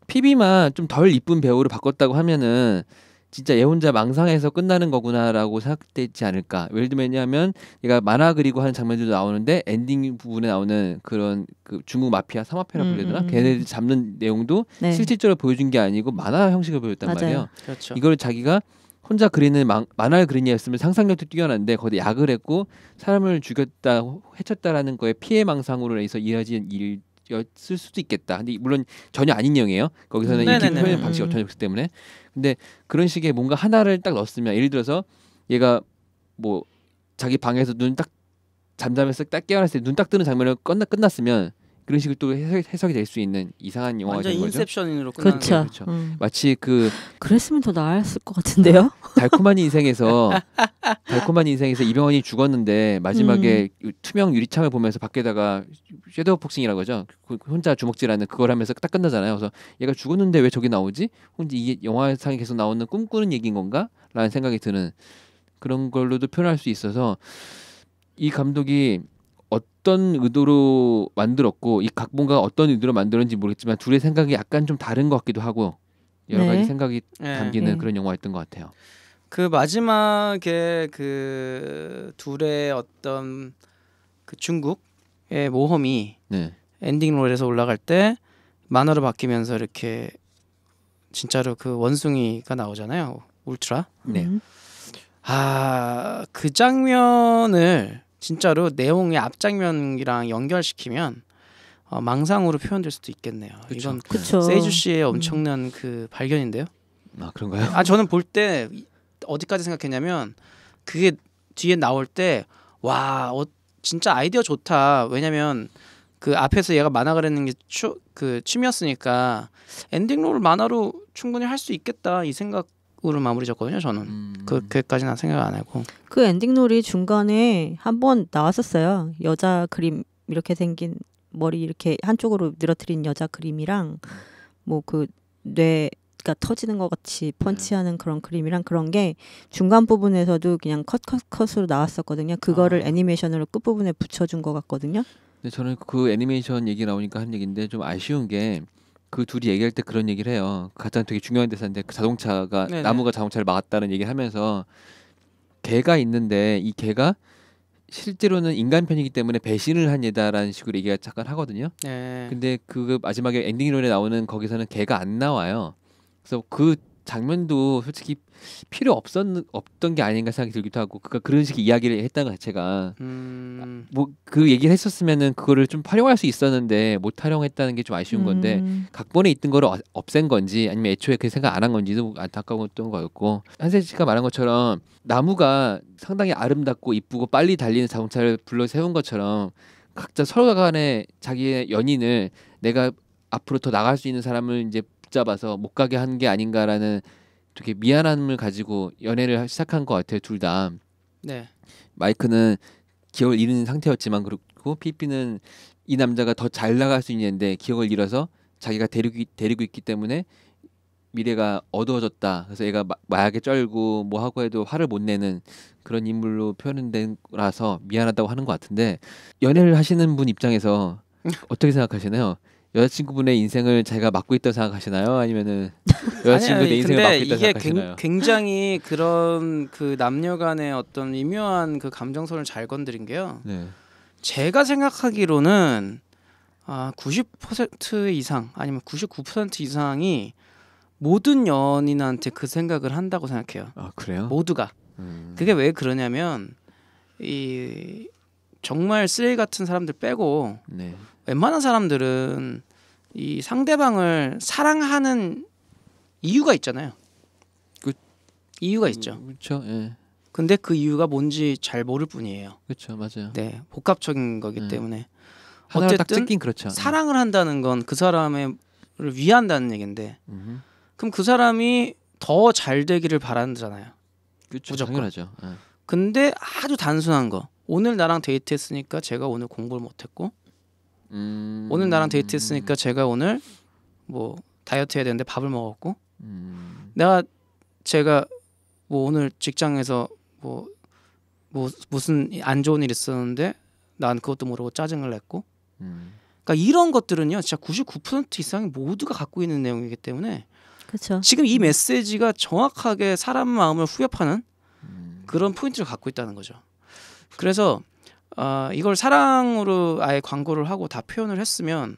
PB만 좀 덜 이쁜 배우를 바꿨다고 하면은 진짜 얘 혼자 망상해서 끝나는 거구나라고 생각되지 않을까. 예를 들면 왜냐하면 얘가 만화 그리고 하는 장면들도 나오는데 엔딩 부분에 나오는 그런 그 중국 마피아 사마피아라 불리더라. 걔네들 잡는 내용도 네. 실질적으로 보여준 게 아니고 만화 형식을 보였단 맞아요. 말이에요. 그렇죠. 이걸 자기가 혼자 그리는 만화를 그린 애였으면 상상력도 뛰어난데 거기에 약을 했고 사람을 죽였다 해쳤다라는 거에 피해 망상으로 해서 이어진 일이었을 수도 있겠다. 근데 물론 전혀 아닌 내용이에요. 거기서는 이렇게 네네네. 표현 방식이 전혀 없기 때문에. 근데 그런 식의 뭔가 하나를 딱 넣었으면 예를 들어서 얘가 뭐 자기 방에서 눈 딱 잠자면서 딱 깨어났을 때 눈 딱 뜨는 장면을 끝났으면 그런 식으로 또 해석이 될 수 있는 이상한 영화가 완전 되는 거죠. 인셉션으로 끝나는 그렇죠. 거죠. 그렇죠. 마치 그 그랬으면 더 나았을 것 같은데요. 달콤한 인생에서 이병헌이 죽었는데 마지막에 투명 유리창을 보면서 밖에다가 섀도우 복싱이라고 하죠. 혼자 주먹질하는 그걸 하면서 딱 끝나잖아요. 그래서 얘가 죽었는데 왜 저기 나오지? 혼자 이게 영화상에 계속 나오는 꿈꾸는 얘기인 건가? 라는 생각이 드는 그런 걸로도 표현할 수 있어서 이 감독이 어떤 의도로 만들었고 이 각본가 어떤 의도로 만들었는지 모르겠지만 둘의 생각이 약간 좀 다른 것 같기도 하고 여러 가지 네. 생각이 담기는 네. 그런 영화였던 것 같아요. 그 마지막에 그 둘의 어떤 그 중국의 모험이 네. 엔딩 롤에서 올라갈 때 만화로 바뀌면서 이렇게 진짜로 그 원숭이가 나오잖아요. 울트라. 네. 그 장면을 진짜로 내용의 앞장면이랑 연결시키면 망상으로 표현될 수도 있겠네요. 그쵸. 이건 그쵸. 세이주 씨의 엄청난 그 발견인데요. 아 그런가요? 저는 볼 때 어디까지 생각했냐면 그게 뒤에 나올 때 와 진짜 아이디어 좋다. 왜냐면 그 앞에서 얘가 만화 그리는 게 취미였으니까 엔딩 롤 만화로 충분히 할 수 있겠다 이 생각으로 마무리 졌거든요. 저는 그렇게까지는 생각 안 하고 그 엔딩놀이 중간에 한 번 나왔었어요. 여자 그림 이렇게 생긴 머리 이렇게 한쪽으로 늘어뜨린 여자 그림이랑 뭐 그 뇌가 터지는 것 같이 펀치하는 그런 그림이랑 그런 게 중간 부분에서도 그냥 컷으로 나왔었거든요. 그거를 애니메이션으로 끝 부분에 붙여준 것 같거든요. 근데 저는 그 애니메이션 얘기 나오니까 한 얘기인데 좀 아쉬운 게 그 둘이 얘기할 때 그런 얘기를 해요. 가장 되게 중요한 대사인데 그 자동차가 네네. 나무가 자동차를 막았다는 얘기를 하면서 개가 있는데 이 개가 실제로는 인간 편이기 때문에 배신을 한 얘다라는 식으로 얘기가 잠깐 하거든요. 네. 근데 그 마지막에 엔딩롤에 나오는 거기서는 개가 안 나와요. 그래서 그 장면도 솔직히 필요 없던 게 아닌가 생각이 들기도 하고 그런 식의 이야기를 했다는 것 자체가 뭐 그 얘기를 했었으면은 그거를 좀 활용할 수 있었는데 못 활용했다는 게 좀 아쉬운 건데 각본에 있던 거를 없앤 건지 아니면 애초에 그 생각 안 한 건지도 안타까웠던 거였고 한세 씨가 말한 것처럼 나무가 상당히 아름답고 이쁘고 빨리 달리는 자동차를 불러 세운 것처럼 각자 서로 간에 자기의 연인을 내가 앞으로 더 나갈 수 있는 사람을 이제 붙잡아서 못 가게 한 게 아닌가라는 되게 미안함을 가지고 연애를 시작한 것 같아요. 둘 다. 네. 마이크는 기억을 잃은 상태였지만 그렇고 피피는 이 남자가 더 잘 나갈 수 있는데 기억을 잃어서 자기가 데리고 있기 때문에 미래가 어두워졌다. 그래서 얘가 마약에 쩔고 뭐 하고 해도 화를 못 내는 그런 인물로 표현된 거라서 미안하다고 하는 것 같은데 연애를 하시는 분 입장에서 어떻게 생각하시나요? 여자친구분의 인생을 자기가 맡고 있다고 생각하시나요? 아니면은 여자친구 내 인생을 맡고 있다고 생각하시나요? 굉장히 그런 그 남녀간의 어떤 미묘한 그 감정선을 잘 건드린 게요. 네. 제가 생각하기로는 90% 이상 아니면 99% 이상이 모든 연인한테 그 생각을 한다고 생각해요. 아 그래요? 모두가. 그게 왜 그러냐면 이 정말 쓰레기 같은 사람들 빼고 네. 웬만한 사람들은 이 상대방을 사랑하는 이유가 있잖아요. 이유가 있죠. 그렇죠. 예. 근데 그 이유가 뭔지 잘 모를 뿐이에요. 그렇죠. 맞아요. 네, 복합적인 거기 때문에 하나로 딱 어쨌든 찍긴 그렇죠. 사랑을 한다는 건 그 사람을 위한다는 얘긴데 음. 그럼 그 사람이 더 잘 되기를 바라잖아요. 그렇죠. 무조건. 당연하죠. 예. 근데 아주 단순한 거. 오늘 나랑 데이트했으니까 제가 오늘 공부를 못했고 오늘 나랑 데이트했으니까 제가 오늘 뭐 다이어트 해야 되는데 밥을 먹었고 제가 뭐 오늘 직장에서 뭐 무슨 안 좋은 일 있었는데 난 그것도 모르고 짜증을 냈고 그러니까 이런 것들은요 진짜 99% 이상이 모두가 갖고 있는 내용이기 때문에 그렇죠. 지금 이 메시지가 정확하게 사람 마음을 후벼파는 그런 포인트를 갖고 있다는 거죠. 그래서 이걸 사랑으로 아예 광고를 하고 다 표현을 했으면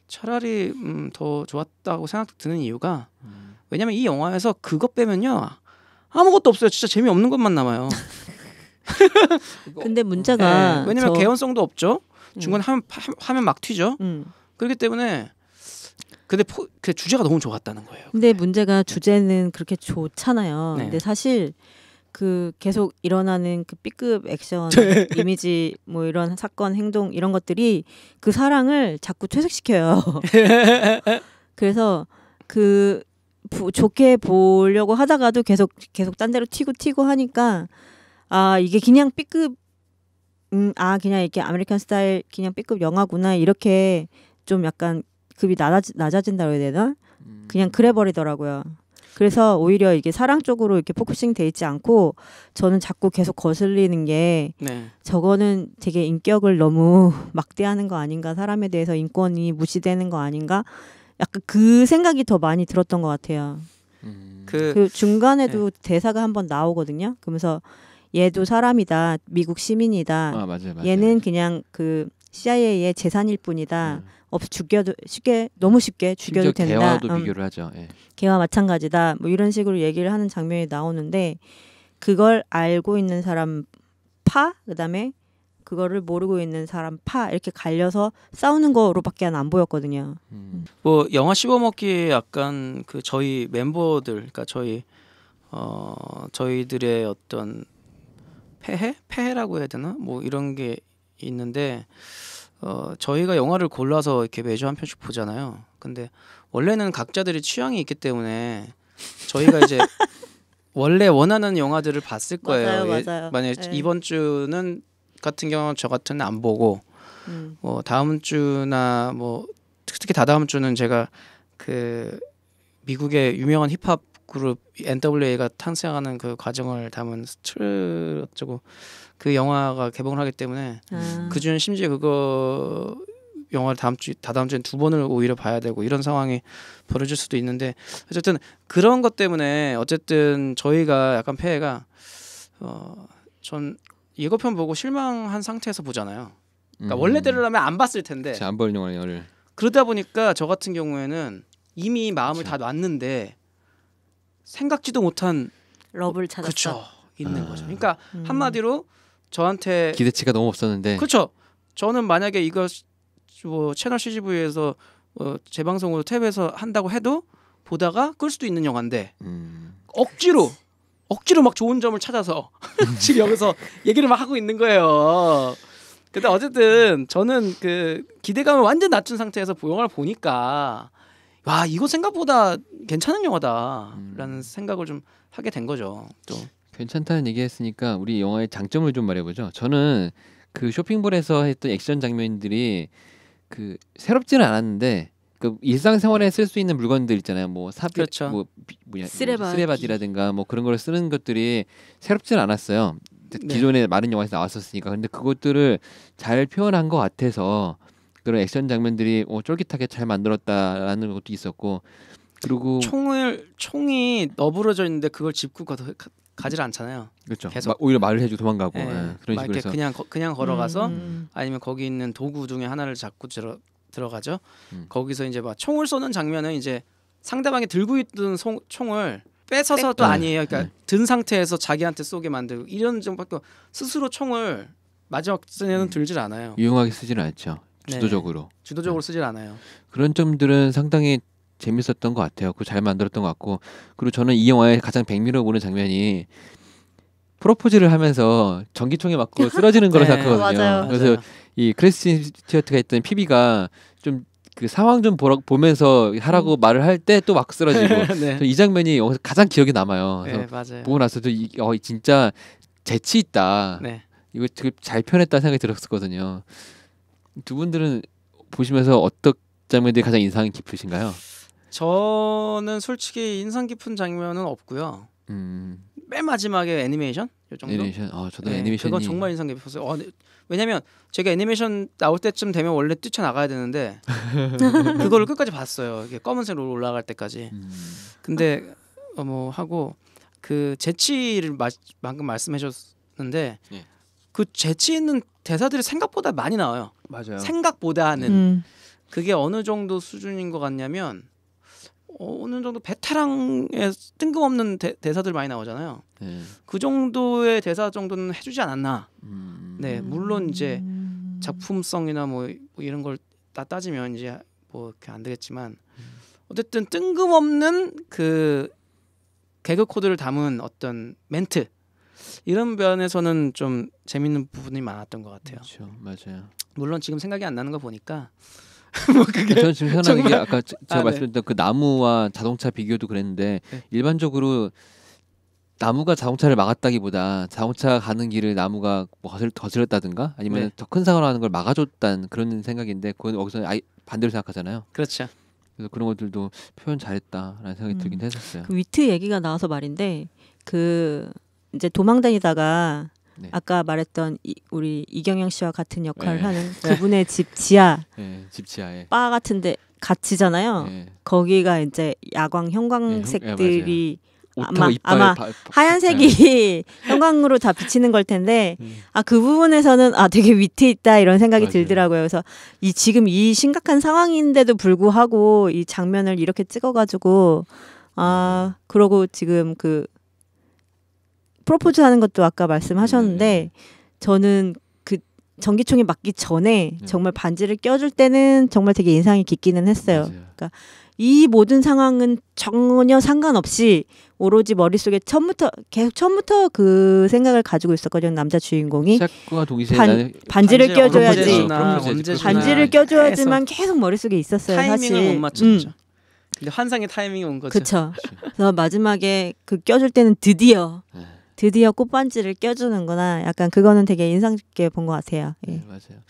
차라리 더 좋았다고 생각 드는 이유가 왜냐면 이 영화에서 그것 빼면요 아무것도 없어요. 진짜 재미없는 것만 남아요. 근데 문제가 네, 왜냐면 개연성도 없죠. 중간에 하면 막 튀죠. 그렇기 때문에 근데 그 주제가 너무 좋았다는 거예요. 근데 문제가 주제는 그렇게 좋잖아요. 네. 근데 사실 그 계속 일어나는 그 B급 액션 이미지 뭐 이런 사건 행동 이런 것들이 그 사랑을 자꾸 퇴색시켜요. 그래서 그 좋게 보려고 하다가도 계속 딴 데로 튀고 하니까 이게 그냥 B급 그냥 이렇게 아메리칸 스타일 그냥 B급 영화구나 이렇게 좀 약간 급이 낮아진다고 해야 되나? 그냥 그래 버리더라고요. 그래서 오히려 이게 사랑 쪽으로 이렇게 포커싱 돼 있지 않고 저는 자꾸 계속 거슬리는 게 저거는 되게 인격을 너무 막대하는 거 아닌가, 사람에 대해서 인권이 무시되는 거 아닌가, 약간 그 생각이 더 많이 들었던 것 같아요. 그 중간에도 대사가 한번 나오거든요. 그러면서 얘도 사람이다, 미국 시민이다. 맞아요. 얘는 그냥 그 CIA의 재산일 뿐이다. 너무 쉽게 죽여도 된다. 개와도 비교를 하죠. 예. 개와 마찬가지다. 뭐 이런 식으로 얘기를 하는 장면이 나오는데 그걸 알고 있는 사람 파, 그다음에 그거를 모르고 있는 사람 파 이렇게 갈려서 싸우는 거로밖에 안 보였거든요. 뭐 영화 씹어먹기에 약간 그 저희 멤버들, 그러니까 저희들의 어떤 폐해라고 해야 되나? 뭐 이런 게 있는데. 저희가 영화를 골라서 이렇게 매주 한 편씩 보잖아요. 근데 원래는 각자들이 취향이 있기 때문에 저희가 이제 원래 원하는 영화들을 봤을 거예요. 맞아요. 만약에 이번 주는 같은 경우는 저 같은 안 보고 다음 주나 뭐 특히 다다음 주는 제가 그 미국의 유명한 힙합 그룹 NWA가 탄생하는 그 과정을 담은 스트레 어쩌고 그 영화가 개봉을 하기 때문에 그 주는 심지어 그거 영화를 다다음 주엔 2번을 오히려 봐야 되고 이런 상황이 벌어질 수도 있는데 어쨌든 그런 것 때문에 어쨌든 저희가 약간 폐해가 전 예고편 보고 실망한 상태에서 보잖아요. 그러니까 원래대로라면 안 봤을 텐데 안 볼 영화를 그러다 보니까 저 같은 경우에는 이미 마음을 다 놨는데 생각지도 못한 러브를 찾았어. 그렇죠. 있는 거죠. 그러니까 한마디로 저한테 기대치가 너무 없었는데 그렇죠. 저는 만약에 이거 뭐 채널 CGV에서 재방송으로 탭에서 한다고 해도 보다가 끌 수도 있는 영화인데 억지로 막 좋은 점을 찾아서 지금 여기서 얘기를 막 하고 있는 거예요. 근데 어쨌든 저는 그 기대감을 완전 낮춘 상태에서 영화를 보니까 와 이거 생각보다 괜찮은 영화다라는 생각을 좀 하게 된 거죠. 또 괜찮다는 얘기했으니까 우리 영화의 장점을 좀 말해보죠. 저는 그 쇼핑몰에서 했던 액션 장면들이 그 새롭지는 않았는데 그 일상생활에 쓸 수 있는 물건들 있잖아요. 뭐 그렇죠. 뭐 쓰레받이. 쓰레받이라든가 뭐 그런 걸 쓰는 것들이 새롭지는 않았어요. 기존에 많은 영화에서 나왔었으니까. 근데 그것들을 잘 표현한 것 같아서 그런 액션 장면들이 쫄깃하게 잘 만들었다라는 것도 있었고, 그리고 총이 너부러져 있는데 그걸 짚고 가지를 않잖아요. 그렇죠. 계속 오히려 말을 해주고 도망가고 그런 식으로 해서 그냥 걸어가서 아니면 거기 있는 도구 중에 하나를 잡고 들어가죠. 거기서 이제 막 총을 쏘는 장면은 이제 상대방이 들고 있던 총을 뺏어서도 아니에요. 그러니까 든 상태에서 자기한테 쏘게 만들고 이런 정도밖에 스스로 총을 마지막 씬에는 들질 않아요. 유용하게 쓰지는 않죠. 주도적으로 쓰질 않아요. 그런 점들은 상당히 재밌었던 것 같아요. 그거 잘 만들었던 것 같고, 그리고 저는 이 영화의 가장 백미러 보는 장면이 프로포즈를 하면서 전기총에 맞고 쓰러지는 거로 생각하거든요. 맞아요. 그래서 이 크리스틴 스튜어트가 했던 피비가 좀 그 상황 좀 보면서 하라고 말을 할 때 또 막 쓰러지고 네. 이 장면이 영화에서 가장 기억에 남아요. 그래서 네, 맞아요. 보고 나서도 진짜 재치 있다. 네. 이거 되게 잘 표현했다 생각이 들었었거든요. 두 분들은 보시면서 어떤 장면들이 가장 인상이 깊으신가요? 저는 솔직히 인상 깊은 장면은 없고요. 맨 마지막에 애니메이션 요 정도. 애니메이션. 저도 네, 애니메이션이 그건 정말 인상 깊었어요. 네. 왜냐면 제가 애니메이션 나올 때쯤 되면 원래 뛰쳐나가야 되는데 그거를 끝까지 봤어요. 이게 검은색으로 올라갈 때까지. 근데 뭐 하고 그 재치를 방금 말씀해줬는데 예. 그 재치 있는 대사들이 생각보다 많이 나와요. 맞아요. 생각보다는 그게 어느 정도 수준인 것 같냐면 어느 정도 베테랑의 뜬금없는 대사들 많이 나오잖아요. 네. 그 정도의 대사 정도는 해주지 않았나. 네, 물론 이제 작품성이나 뭐 이런 걸 따지면 이제 뭐 그게 안 되겠지만 어쨌든 뜬금없는 그 개그 코드를 담은 어떤 멘트 이런 면에서는 좀 재밌는 부분이 많았던 것 같아요. 그렇죠, 맞아요. 물론 지금 생각이 안 나는 거 보니까 뭐 그게 저는 지금 생각나는 게 아까 제가 네. 말씀드렸던 그 나무와 자동차 비교도 그랬는데 네. 일반적으로 나무가 자동차를 막았다기보다 자동차 가는 길을 나무가 뭐 거슬렀다든가 아니면 네. 더 큰 사고를 하는 걸 막아줬다는 그런 생각인데 그건 여기서 반대로 생각하잖아요. 그렇죠. 그래서 그런 것들도 표현 잘했다라는 생각이 들긴 했었어요. 그 위트 얘기가 나와서 말인데 그 이제 도망다니다가 네. 아까 말했던 우리 이경영 씨와 같은 역할을 네. 하는 그분의 집 지하 네, 집 지하에. 바 같은데 갇히잖아요. 네. 거기가 이제 야광 형광색들이 옷하고 이빨 아마 하얀색이 형광으로 다 비치는 걸 텐데 그 부분에서는 되게 위트 있다 이런 생각이 맞아요. 들더라고요. 그래서 지금 이 심각한 상황인데도 불구하고 이 장면을 이렇게 찍어가지고 그러고 지금 그 프로포즈 하는 것도 아까 말씀하셨는데 저는 그 전기총에 맞기 전에 정말 반지를 껴줄 때는 정말 되게 인상이 깊기는 했어요. 맞아요. 그러니까 이 모든 상황은 전혀 상관없이 오로지 머릿속에 처음부터 그 생각을 가지고 있었거든요. 남자 주인공이 시작과 동시에 반지를 껴줘야지. 언제 주나. 반지를 껴줘야지만 계속 머릿속에 있었어요. 타이밍을 사실. 못 맞췄죠. 근데 환상의 타이밍이 온 거죠. 그렇죠. 그래서 마지막에 그 껴줄 때는 드디어 꽃반지를 껴주는구나. 약간 그거는 되게 인상 깊게 본 것 같아요. 예. 네, 맞아요.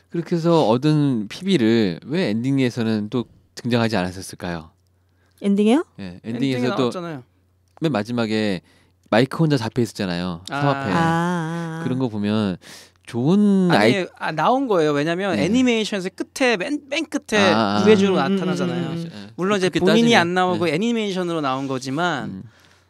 그렇게 해서 얻은 PB를 왜 엔딩에서는 또 등장하지 않았었을까요? 엔딩이요? 네, 엔딩에 엔딩에서도 나왔잖아요. 맨 마지막에 마이크 혼자 잡혀 있었잖아요. 성 앞에. 그런 거 보면 좋은 나온 거예요. 왜냐면 네. 애니메이션에서 끝에 맨 끝에 구해주로 나타나잖아요. 물론 이제 본인이 안 나오고 애니메이션으로 나온 거지만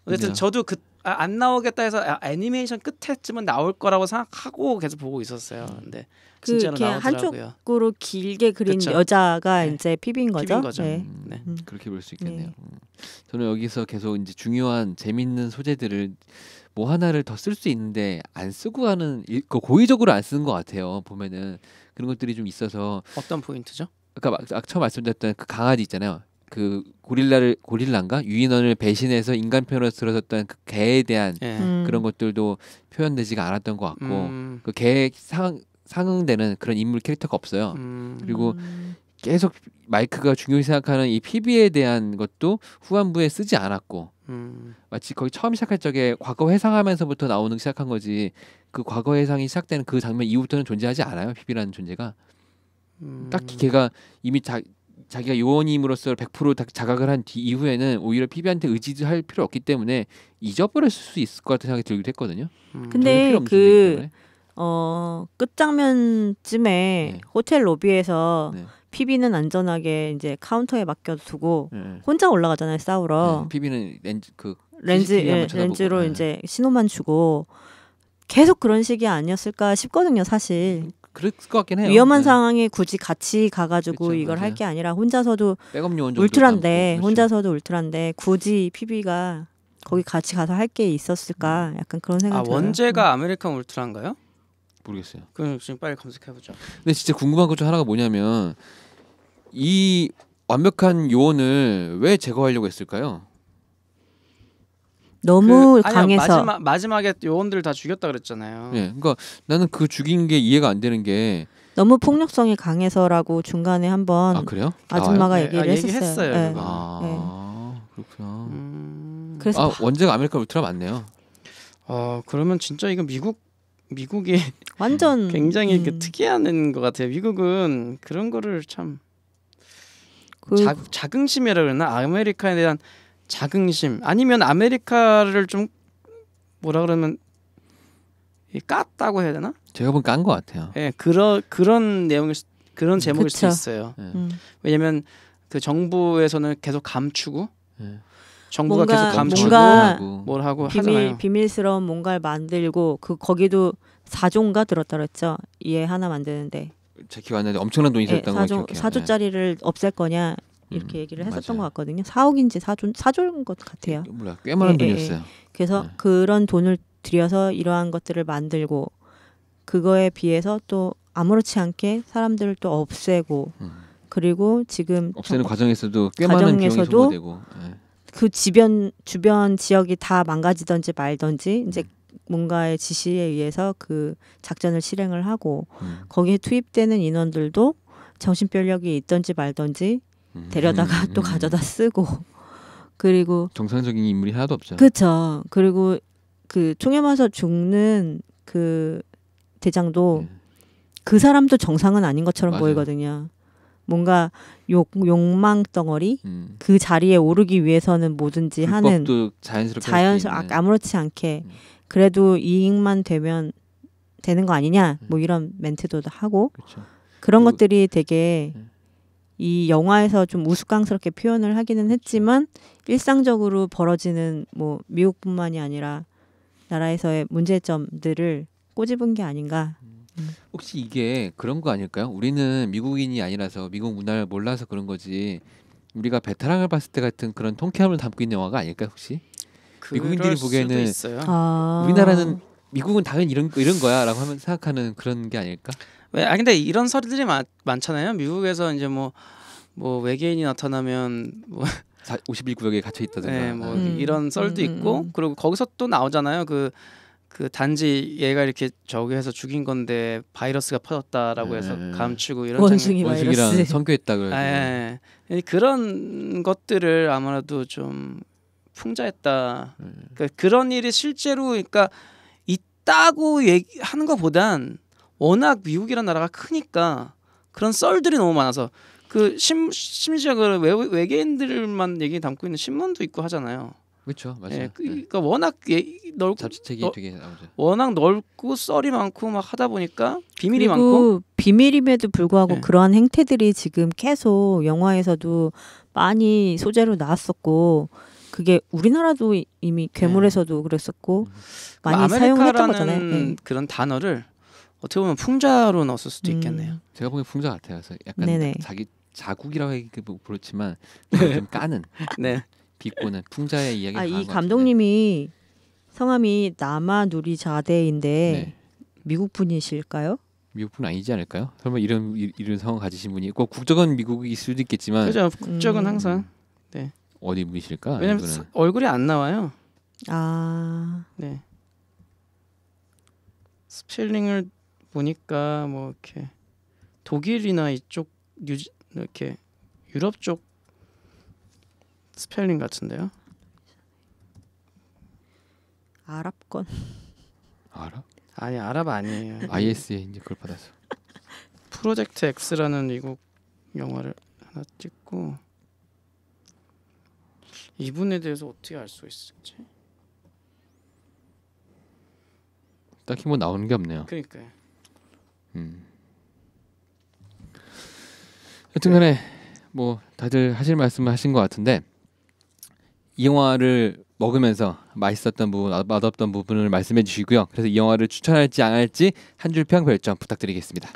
어쨌든 저도 안 나오겠다 해서 애니메이션 끝에쯤은 나올 거라고 생각하고 계속 보고 있었어요. 근데 진짜로 나오더라고요. 한쪽으로 길게 그린 그쵸? 여자가 네. 이제 피비인 거죠. 피비인 거죠. 네. 네. 그렇게 볼 수 있겠네요. 저는 여기서 계속 이제 중요한 재밌는 소재들을 뭐 하나를 더 쓸 수 있는데 안 쓰고 가는 고의적으로 안 쓰는 것 같아요. 보면은 그런 것들이 좀 있어서 어떤 포인트죠? 아까 처음 말씀드렸던 그 강아지 있잖아요. 그 고릴라인가 유인원을 배신해서 인간 편으로 들어섰던 그 개에 대한 그런 것들도 표현되지가 않았던 것 같고 그 개에 상응되는 그런 인물 캐릭터가 없어요. 그리고 계속 마이크가 중요히 생각하는 이 PB에 대한 것도 후반부에 쓰지 않았고 마치 거의 처음 시작할 적에 과거 회상하면서부터 시작한 거지 그 과거 회상이 시작되는 그 장면 이후부터는 존재하지 않아요. PB라는 존재가 딱히 걔가 이미 자기가 요원임으로써 100% 자각을 한 이후에는 오히려 PB한테 의지할 필요 없기 때문에 잊어버릴 수 있을 것 같은 생각이 들기도 했거든요. 근데 끝장면쯤에 호텔 로비에서 PB는 안전하게 이제 카운터에 맡겨두고 혼자 올라가잖아요. 싸우러. PB는 렌즈로 이제 신호만 주고 계속 그런 식이 아니었을까 싶거든요. 사실. 그럴 것 같긴 해요. 위험한 상황에 굳이 같이 가가지고 그렇죠, 이걸 맞아요. 할 게 아니라 혼자서도 백업 요원 울트라인데 혼자서도 울트라인데 굳이 PB가 거기 같이 가서 할 게 있었을까? 약간 그런 생각이 들어요. 원제가 아메리칸 울트라인가요? 모르겠어요. 그럼 지금 빨리 검색해보죠. 근데 진짜 궁금한 것 중 하나가 뭐냐면 이 완벽한 요원을 왜 제거하려고 했을까요? 너무 강해서 마지막에 요원들 다 죽였다 그랬잖아요. 네, 그러니까 나는 그 죽인 게 이해가 안 되는 게 너무 폭력성이 강해서라고 중간에 한번 아 그래요? 아줌마가 네, 얘기를 얘기했어요. 했었어요. 그거. 아 그렇구나. 그래서 원제가 아메리칸 울트라 맞네요. 그러면 진짜 이거 미국이 완전 굉장히 특이한 것 같아요. 미국은 그런 거를 참 그 자긍심이라 그러나 아메리카에 대한 자긍심 아니면 아메리카를 좀 뭐라 그러면 깠다고 해야 되나? 제가 보기엔 깐 것 같아요. 예, 그런 내용일 그런 제목일 그쵸. 수도 있어요. 네. 왜냐면 그 정부에서는 계속 감추고 네. 정부가 뭔가- 계속 감추고 뭔가 뭘 하고 하잖아요. 비밀스러운 뭔가를 만들고 거기도 4조인가 들었다 그랬죠. 얘 하나 만드는데 제 기억 안 나는데 엄청난 돈이 들었던 거 기억해요. 4조짜리를 없앨 거냐 이렇게 얘기를 했었던 맞아요. 것 같거든요. 4억인지 4조인 것 같아요. 몰라 꽤 많은 예, 예, 돈이었어요. 그래서 네. 그런 돈을 들여서 이러한 것들을 만들고 그거에 비해서 또 아무렇지 않게 사람들을 또 없애고 그리고 지금 없애는 과정에서도 꽤 많은 비용이 과정에서도 소모되고. 예. 그 주변 지역이 다 망가지던지 말던지 이제 뭔가의 지시에 의해서 그 작전을 실행을 하고 거기에 투입되는 인원들도 정신병력이 있던지 말던지 데려다가 또 가져다 쓰고 그리고 정상적인 인물이 하나도 없죠. 그쵸. 그리고 그 총에 맞아 죽는 그 대장도 예. 그 사람도 정상은 아닌 것처럼 맞아요. 보이거든요. 뭔가 욕망 덩어리 음. 그 자리에 오르기 위해서는 뭐든지 하는 불법도 자연스럽게 할수 있는. 아무렇지 않게 그래도 이익만 되면 되는 거 아니냐 뭐 이런 멘트도 하고 그렇죠. 그런 그리고- 것들이 되게 이 영화에서 좀 우스꽝스럽게 표현을 하기는 했지만 일상적으로 벌어지는 뭐 미국뿐만이 아니라 나라에서의 문제점들을 꼬집은 게 아닌가. 혹시 이게 그런 거 아닐까요? 우리는 미국인이 아니라서 미국 문화를 몰라서 그런 거지. 우리가 베테랑을 봤을 때 같은 그런 통쾌함을 담고 있는 영화가 아닐까요, 혹시? 미국인들이 그럴 수도 보기에는 있어요. 우리나라는 미국은 당연히 이런 거야라고 하면 생각하는 그런 게 아닐까? 근데 이런 설들이 많잖아요. 미국에서 이제 뭐 외계인이 나타나면 뭐 51구역에 갇혀 있다든가. 네, 뭐 음. 이런 썰도 있고 그리고 거기서 또 나오잖아요. 그 단지 얘가 이렇게 저기 해서 죽인 건데 바이러스가 퍼졌다라고 해서 감추고 이런 원숭이 원숭이랑 바이러스. 성교했다 그래서. 예. 그런 것들을 아무래도 좀 풍자했다. 그러니까 그런 일이 실제로 그러니까 있다고 얘기하는 것보단 워낙 미국이라는 나라가 크니까 그런 썰들이 너무 많아서 심지어 그 외계인들만 얘기 담고 있는 신문도 있고 하잖아요. 그렇죠, 맞아요. 예, 그러니까 워낙 넓고 잡지책이 되게 나오죠. 워낙 넓고 썰이 많고 막 하다 보니까 비밀이 많고 그리고 비밀임에도 불구하고 네. 그러한 행태들이 지금 계속 영화에서도 많이 소재로 나왔었고 그게 우리나라도 이미 괴물에서도 그랬었고 많이 사용했던 거잖아요. 아메리카라는 네. 그런 단어를 어떻게 보면 풍자로 넣었을 수도 있겠네요. 제가 보기엔 풍자 같아요. 그래서 약간 네네. 자기 자국이라고 하기 그렇지만 좀 까는 네. 비꼬는 풍자의 이야기. 이 감독님이 성함이 나마누리자데인데 네. 미국 분이실까요? 미국 분 아니지 않을까요? 설마 이런 성을 가지신 분이 꼭 국적은 미국일 수도 있겠지만 그죠. 국적은 항상 어디 분이실까? 왜냐면 이분은. 얼굴이 안 나와요. 아, 네. 스펠링을 보니까 뭐 이렇게 독일이나 이쪽 이렇게 유럽 쪽 스펠링 같은데요. 아랍건. 알아? 아니 아랍 아니에요. IS에 이제 그걸 받았어. 프로젝트 X라는 미국 영화를 하나 찍고 이분에 대해서 어떻게 알 수 있을지. 딱히 뭐 나오는 게 없네요. 그러니까요. 여튼간에 뭐 다들 하실 말씀을 하신 것 같은데 이 영화를 먹으면서 맛있었던 부분, 맛없던 부분을 말씀해 주시고요. 그래서 이 영화를 추천할지 안 할지 한 줄 평 별점 부탁드리겠습니다.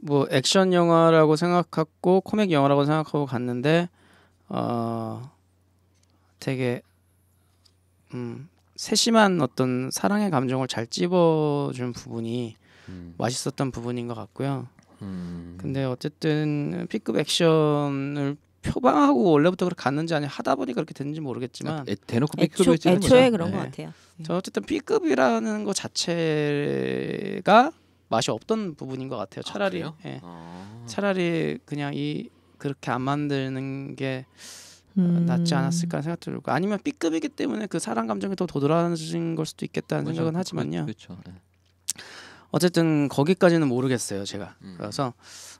뭐 액션 영화라고 생각하고 코믹 영화라고 생각하고 갔는데 되게 세심한 어떤 사랑의 감정을 잘 찝어준 부분이 맛있었던 부분인 것 같고요. 근데 어쨌든 B급 액션을 표방하고 원래부터 그렇게 갔는지 아니면 하다 보니까 그렇게 됐는지 모르겠지만 대놓고 B급을 찍는 애초에 거죠. 그런 것 네. 같아요. 저 어쨌든 B급이라는 것 자체가 맛이 없던 부분인 것 같아요. 차라리 그래요? 예. 아. 차라리 그냥 그렇게 안 만드는 게 낫지 않았을까 생각 들고 아니면 B급이기 때문에 그 사랑 감정이 더 도드라진 걸 수도 있겠다는 그렇죠. 생각은 하지만요. 그렇죠. 네. 어쨌든 거기까지는 모르겠어요 제가. 음. 그래서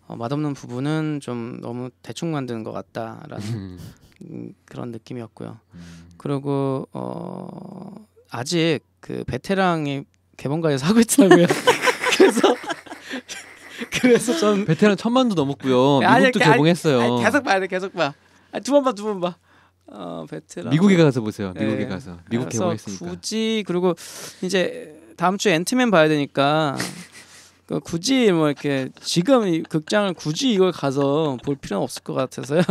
맛없는 부분은 좀 너무 대충 만드는 것 같다라는 그런 느낌이었고요. 그리고 아직 그 베테랑이 개봉가에서 하고 있더라고요. 그래서 전 베테랑 1000만도 넘었고요. 아니, 미국도 아니, 개봉했어요. 아니, 계속 봐야 돼 계속 봐. 두 번 봐. 베테랑. 미국에 가서 보세요. 미국에 네. 가서 미국 그래서 개봉했으니까. 굳이 그리고 이제 다음 주에 앤트맨 봐야 되니까 굳이 뭐 이렇게 지금 이 극장을 굳이 이걸 가서 볼 필요는 없을 것 같아서요.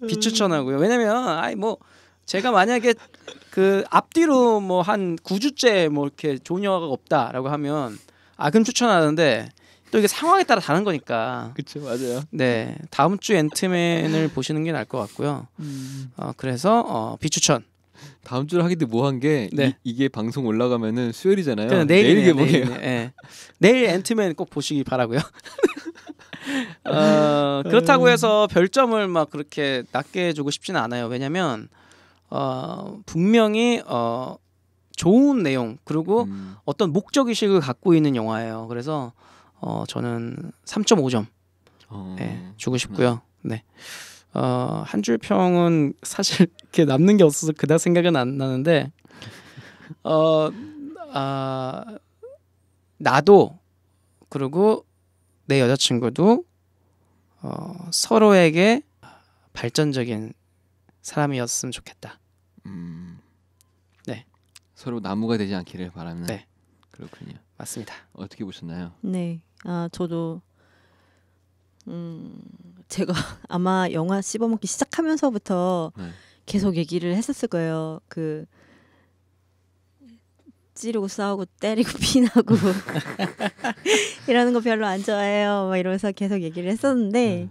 비추천하고요. 왜냐면 아니 뭐 제가 만약에 그 앞뒤로 뭐 한 9주째 뭐 이렇게 좋은 영화가 없다라고 하면 그럼 추천하는데 또 이게 상황에 따라 다른 거니까. 그렇죠, 맞아요. 네, 다음 주 앤트맨을 보시는 게 나을 것 같고요. 그래서 비추천. 다음 주를 하기도 뭐한 게 네. 이게 방송 올라가면은 수요일이잖아요. 그냥 내일 개봉해요. 내일 앤트맨 꼭 보시기 바라고요. 그렇다고 해서 별점을 막 그렇게 낮게 주고 싶지는 않아요. 왜냐면 분명히 좋은 내용 그리고 어떤 목적의식을 갖고 있는 영화예요. 그래서 저는 3.5점 주고 싶고요. 네. 한 줄 평은 사실 이렇게 남는 게 없어서 그닥 생각은 안 나는데 나도 그리고 내 여자친구도 서로에게 발전적인 사람이었으면 좋겠다. 네. 서로 나무가 되지 않기를 바라는. 네. 그렇군요. 맞습니다. 어떻게 보셨나요? 네. 저도 제가 아마 영화 씹어먹기 시작하면서부터 네. 계속 얘기를 했었을 거예요. 그 찌르고 싸우고 때리고 피나고 이러는 거 별로 안 좋아해요. 막 이러면서 계속 얘기를 했었는데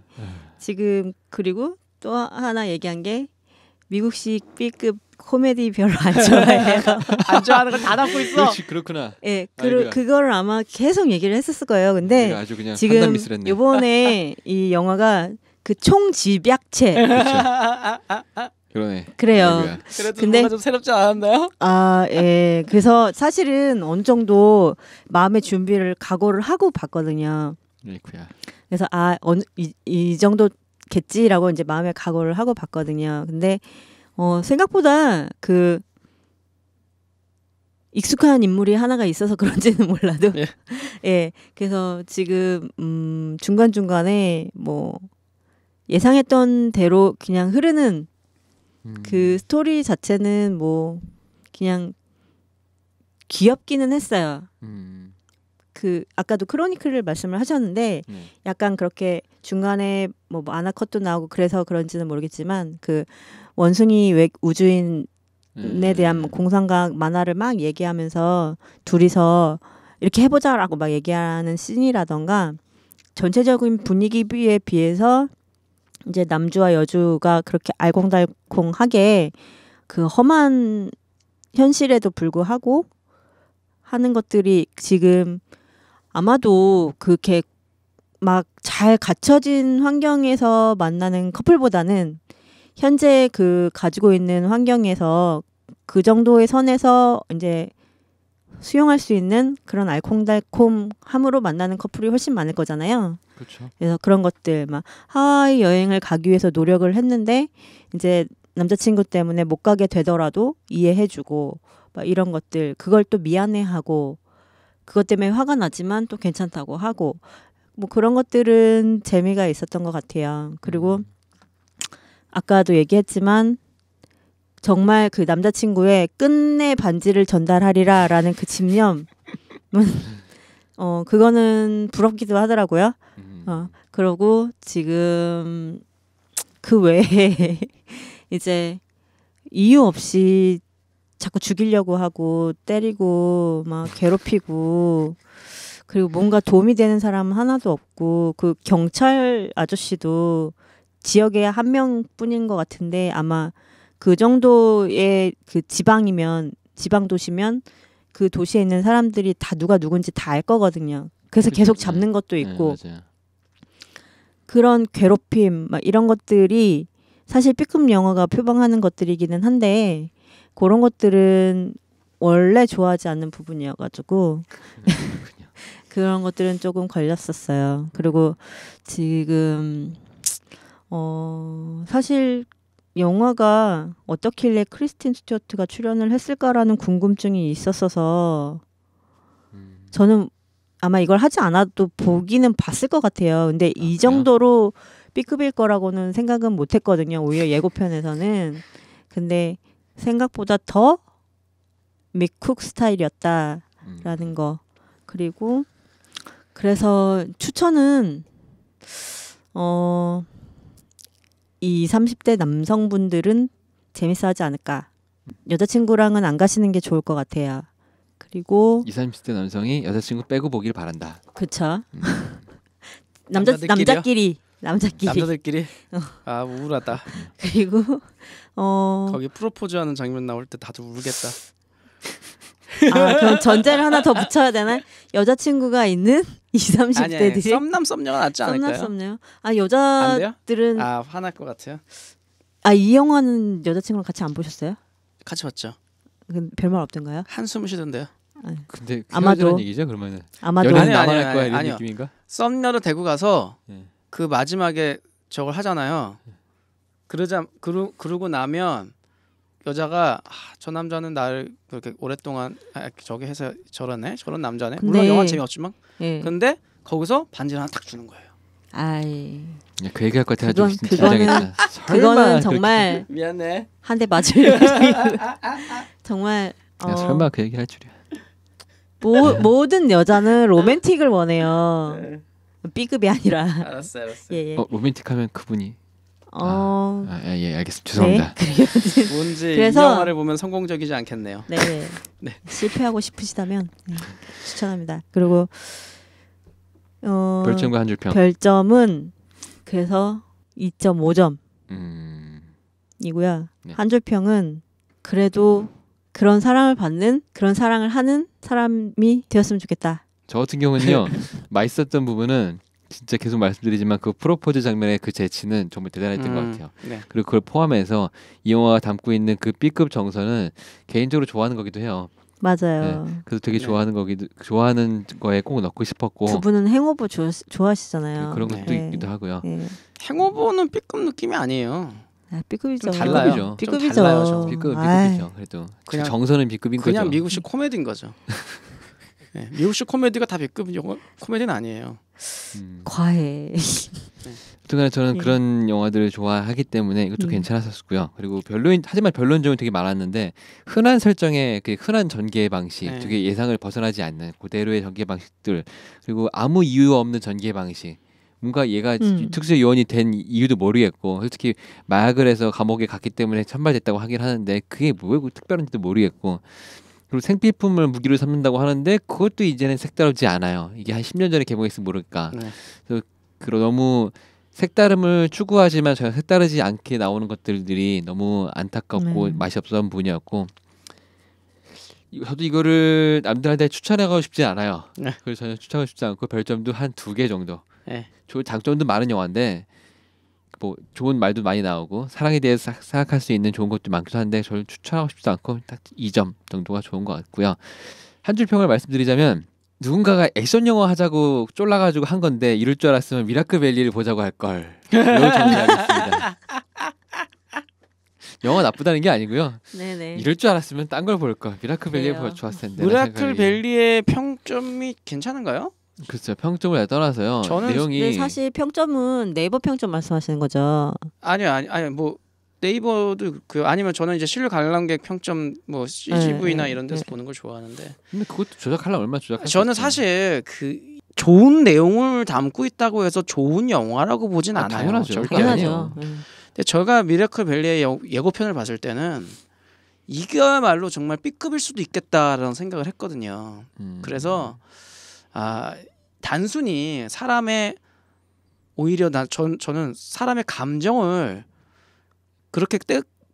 지금 그리고 또 하나 얘기한 게 미국식 B급 코미디 별로 안 좋아해요. 안 좋아하는 걸 다 담고 있어. 그렇지, 그렇구나. 예, 아이고야. 그거를 아마 계속 얘기를 했었을 거예요. 근데 내가 아주 그냥 판단 지금 미스했네. 이번에 이 영화가 그 총집약체 그러네. 그래요. 아이고야. 그래도 근데- 뭔가 좀 새롭지 않았나요? 예. 그래서 사실은 어느 정도 마음의 준비를 각오를 하고 봤거든요. 아이고야. 그래서 이 정도겠지라고 이제 마음의 각오를 하고 봤거든요. 근데 생각보다 그 익숙한 인물이 하나가 있어서 그런지는 몰라도 예. 예. 그래서 지금 중간중간에 뭐 예상했던 대로 그냥 흐르는 그 스토리 자체는 뭐 그냥 귀엽기는 했어요. 그 아까도 크로니클을 말씀을 하셨는데 네. 약간 그렇게 중간에 뭐 아나컷도 나오고 그래서 그런지는 모르겠지만 그 원숭이 우주인에 대한 뭐 공상과학 만화를 막 얘기하면서 둘이서 이렇게 해보자라고 막 얘기하는 씬이라던가 전체적인 분위기에 비해서 이제 남주와 여주가 그렇게 알콩달콩하게 그 험한 현실에도 불구하고 하는 것들이 지금 아마도 그렇게 막 잘 갖춰진 환경에서 만나는 커플보다는 현재 그 가지고 있는 환경에서 그 정도의 선에서 이제 수용할 수 있는 그런 알콩달콩함으로 만나는 커플이 훨씬 많을 거잖아요. 그렇죠. 그래서 그런 것들 막 하와이 여행을 가기 위해서 노력을 했는데 이제 남자친구 때문에 못 가게 되더라도 이해해주고 막 이런 것들 그걸 또 미안해하고 그것 때문에 화가 나지만 또 괜찮다고 하고 뭐 그런 것들은 재미가 있었던 것 같아요. 그리고 아까도 얘기했지만 정말 그 남자친구의 끝내 반지를 전달하리라라는 그 집념은 그거는 부럽기도 하더라고요. 그러고 지금 그 외에 이제 이유 없이 자꾸 죽이려고 하고 때리고 막 괴롭히고 그리고 뭔가 도움이 되는 사람은 하나도 없고 그 경찰 아저씨도 지역에 한 명뿐인 것 같은데 아마 그 정도의 그 지방 도시면 그 도시에 있는 사람들이 다 누가 누군지 다 알 거거든요. 그래서 그렇죠. 계속 잡는 것도 있고 맞아요. 그런 괴롭힘 막 이런 것들이 사실 B급 영화가 표방하는 것들이기는 한데 그런 것들은 원래 좋아하지 않는 부분이어가지고 그런 것들은 조금 걸렸었어요. 그리고 지금 사실 영화가 어떻길래 크리스틴 스튜어트가 출연을 했을까라는 궁금증이 있었어서 저는 아마 이걸 하지 않아도 보기는 봤을 것 같아요. 근데 이 정도로 B급일 거라고는 생각은 못했거든요. 오히려 예고편에서는. 근데 생각보다 더 미쿡 스타일이었다라는 거. 그리고 그래서 추천은 20, 30대 남성분들은 재밌어하지 않을까. 여자친구랑은 안 가시는 게 좋을 것 같아요. 그리고 20, 30대 남성이 여자친구 빼고 보길 바란다. 그쵸. 남자들끼리요? 남자끼리. 남자들끼리 아 우울하다. 그리고 거기 프로포즈하는 장면 나올 때 다들 울겠다. 그럼 전제를 하나 더 붙여야 되나? 여자친구가 있는 20, 30대들이 썸남 썸녀가 낫지 않을까요? 썸남썸녀. 안 돼요? 여자들은 화날 것 같아요. 이 영화는 여자친구랑 같이 안 보셨어요? 같이 봤죠. 별말 없던가요? 한숨을 쉬던데요. 근데 아마도. 헤어지라는 얘기죠 그러면은. 아마도 연애는 아니요, 나만 아니요, 할 거야 이런 아니요. 느낌인가? 썸녀를 데리고 가서 예. 그 마지막에 저걸 하잖아요. 그러고 나면 여자가 저 남자는 나를 그렇게 오랫동안 저기 해서 저런 남자네. 물론 근데- 영화 재미없지만. 예. 근데 거기서 반지를 하나 딱 주는 거예요. 아이. 그 얘기할 것 같아 가지고 그거는- 긴장했다. 그거는 정말 미안해. 한 대 맞을 정말 설마 그 얘기 할 줄이야. 모든 여자는 로맨틱을 원해요. 네. B급이 아니라. 알았어. 예, 예. 로맨틱하면 그분이. 예, 알겠습니다. 죄송합니다. 뭔지 그래서- 이 영화를 보면 성공적이지 않겠네요. 네. 네. 실패하고 싶으시다면 추천합니다. 그리고 별점과 한 줄 평. 별점은 그래서 2.5점이고요. 네. 한 줄 평은 그래도 그런 사랑을 받는 그런 사랑을 하는 사람이 되었으면 좋겠다. 저 같은 경우는요 맛있었던 부분은 진짜 계속 말씀드리지만 그 프로포즈 장면의 그 재치는 정말 대단했던 것 같아요. 네. 그리고 그걸 포함해서 이 영화가 담고 있는 그 B급 정서는 개인적으로 좋아하는 거기도 해요. 맞아요. 그래서 되게 네. 좋아하는 거에 꼭 넣고 싶었고 두 분은 행오버 좋아하시잖아요. 그런 것도 네. 있기도 하고요. 네. 행오버는 B급 느낌이 아니에요. B급이죠. 좀 달라요. B급이죠. B급이죠. 좀 달라요, 좀. B급은 아이, B급이죠. 그래도 그냥- 정서는 B급인 그냥 거죠. 미국식 코미디인 거죠. 네, 미국식 코미디가 다 B급 코미디는 아니에요. 과해. 하여튼간에 저는 예. 그런 영화들을 좋아하기 때문에 이것도 괜찮았었고요. 그리고 하지만 별로인 점은 되게 많았는데 흔한 설정의 그 흔한 전개 방식, 네. 되게 예상을 벗어나지 않는 그대로의 전개 방식들, 그리고 아무 이유 없는 전개 방식. 뭔가 얘가 특수 요원이 된 이유도 모르겠고, 솔직히 마약을 해서 감옥에 갔기 때문에 천발됐다고 하긴 하는데 그게 뭐고 특별한지도 모르겠고. 그리고 생필품을 무기로 삼는다고 하는데 그것도 이제는 색다르지 않아요. 이게 한 10년 전에 개봉했으면 모를까. 네. 그리고 너무 색다름을 추구하지만 전혀 색다르지 않게 나오는 것들이 너무 안타깝고 맛이 없었던 부분이었고, 저도 이거를 남들한테 추천하고 싶지 않아요. 네. 그래서 전혀 추천하고 싶지 않고 별점도 한 2개 정도. 네. 장점도 많은 영화인데 뭐 좋은 말도 많이 나오고 사랑에 대해서 생각할 수 있는 좋은 것도 많기도 한데 저를 추천하고 싶지 않고 딱 2점 정도가 좋은 것 같고요. 한 줄 평을 말씀드리자면, 누군가가 액션 영화 하자고 쫄라가지고 한 건데 이럴 줄 알았으면 미라클 밸리를 보자고 할 걸. 이걸 정리하겠습니다. 영화 나쁘다는 게 아니고요. 네네. 이럴 줄 알았으면 딴 걸 볼 걸. 미라클 밸리 그래요. 좋았을 텐데. 미라클 밸리의 평점이 괜찮은가요? 그렇죠. 평점을 떠나서요. 저는 내용이 근데 사실 평점은 네이버 평점 말씀하시는 거죠. 아니요 뭐 네이버도 아니면 저는 이제 실력 관람객 평점 뭐 CGV나 네, 이런 데서 네. 보는 걸 좋아하는데, 근데 그것도 조작하려면 얼마나 조작할 수 저는 있어요. 사실 그 좋은 내용을 담고 있다고 해서 좋은 영화라고 보진 않아요. 당연하죠. 절대 그게 아니에요. 아니에요. 당연하죠. 근데 제가 미라클 밸리의 예고편을 봤을 때는 이거야말로 정말 B급일 수도 있겠다라는 생각을 했거든요. 그래서 단순히 사람의 오히려 저는 사람의 감정을 그렇게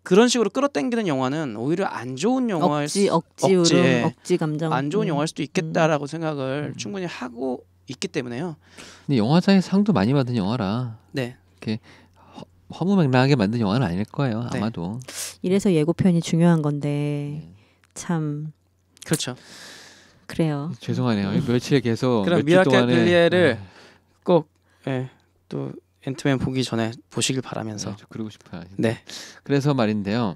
그런 식으로 끌어당기는 영화는 오히려 안 좋은 영화일 억지 울음, 억지 감정. 안 좋은 영화일 수도 있겠다라고 생각을 충분히 하고 있기 때문에요. 근데 영화제의 상도 많이 받은 영화라 네. 이렇게 허무맹랑하게 만든 영화는 아닐 거예요. 네. 아마도. 이래서 예고편이 중요한 건데 참 그렇죠. 그래요. 죄송하네요. 며칠 계속 그럼 며칠 미라클 동안에 빌리에를 꼭 또 앤트맨 보기 전에 보시길 바라면서. 저 그러고 싶어요. 네. 그래서 말인데요.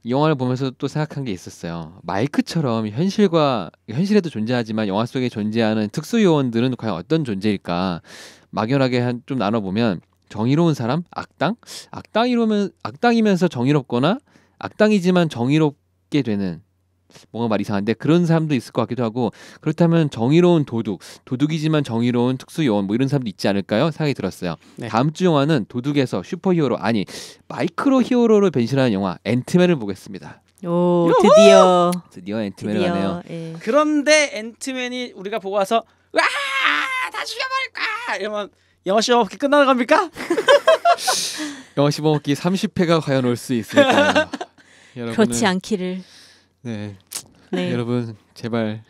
이 영화를 보면서 또 생각한 게 있었어요. 마이크처럼 현실에도 존재하지만 영화 속에 존재하는 특수 요원들은 과연 어떤 존재일까? 막연하게 좀 나눠보면 정의로운 사람, 악당이면서 정의롭거나 악당이지만 정의롭게 되는 뭔가 말 이상한데 그런 사람도 있을 것 같기도 하고 그렇다면 정의로운 도둑이지만 정의로운 특수 요원 뭐 이런 사람도 있지 않을까요? 생각이 들었어요. 네. 다음 주 영화는 도둑에서 슈퍼히어로 아니 마이크로 히어로로 변신하는 영화 앤트맨을 보겠습니다. 오 드디어 앤트맨을 가네요. 예. 그런데 앤트맨이 우리가 보고 와서 와! 다 죽여버릴 거야! 이러면 영화 시험업기 끝나는 겁니까? 영화 씹어먹기 30회가 과연 올 수 있을까요? 그렇지 않기를. 네. 네. 여러분 제발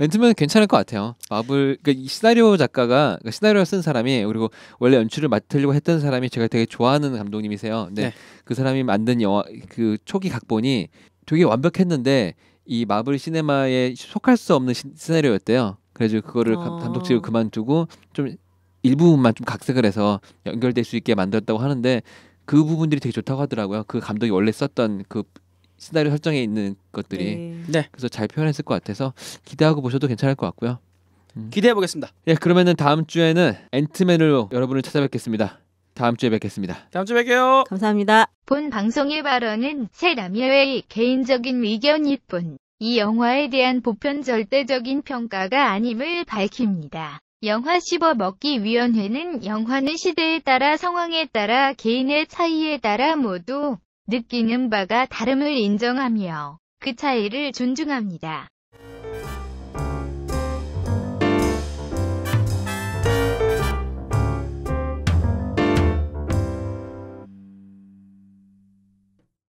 앤트맨 괜찮을 것 같아요. 마블 그러니까 이 시나리오 작가가 시나리오 쓴 사람이 그리고 원래 연출을 맡으려고 했던 사람이 제가 되게 좋아하는 감독님이세요. 근데 네. 그 사람이 만든 영화 그 초기 각본이 되게 완벽했는데 이 마블 시네마에 속할 수 없는 시나리오였대요. 그래서 그거를 감독직을 그만두고 좀 일부분만 좀 각색을 해서 연결될 수 있게 만들었다고 하는데 그 부분들이 되게 좋다고 하더라고요. 그 감독이 원래 썼던 그 시나리오 설정에 있는 것들이 네. 그래서 잘 표현했을 것 같아서 기대하고 보셔도 괜찮을 것 같고요. 기대해 보겠습니다. 예, 그러면은 다음 주에는 앤트맨으로 여러분을 찾아뵙겠습니다. 다음 주에 뵙겠습니다. 다음 주에 뵐게요. 감사합니다. 본 방송의 발언은 새 남녀의 개인적인 의견일 뿐, 이 영화에 대한 보편 절대적인 평가가 아님을 밝힙니다. 영화 씹어먹기위원회는 영화는 시대에 따라 상황에 따라 개인의 차이에 따라 모두 느끼는 바가 다름을 인정하며 그 차이를 존중합니다.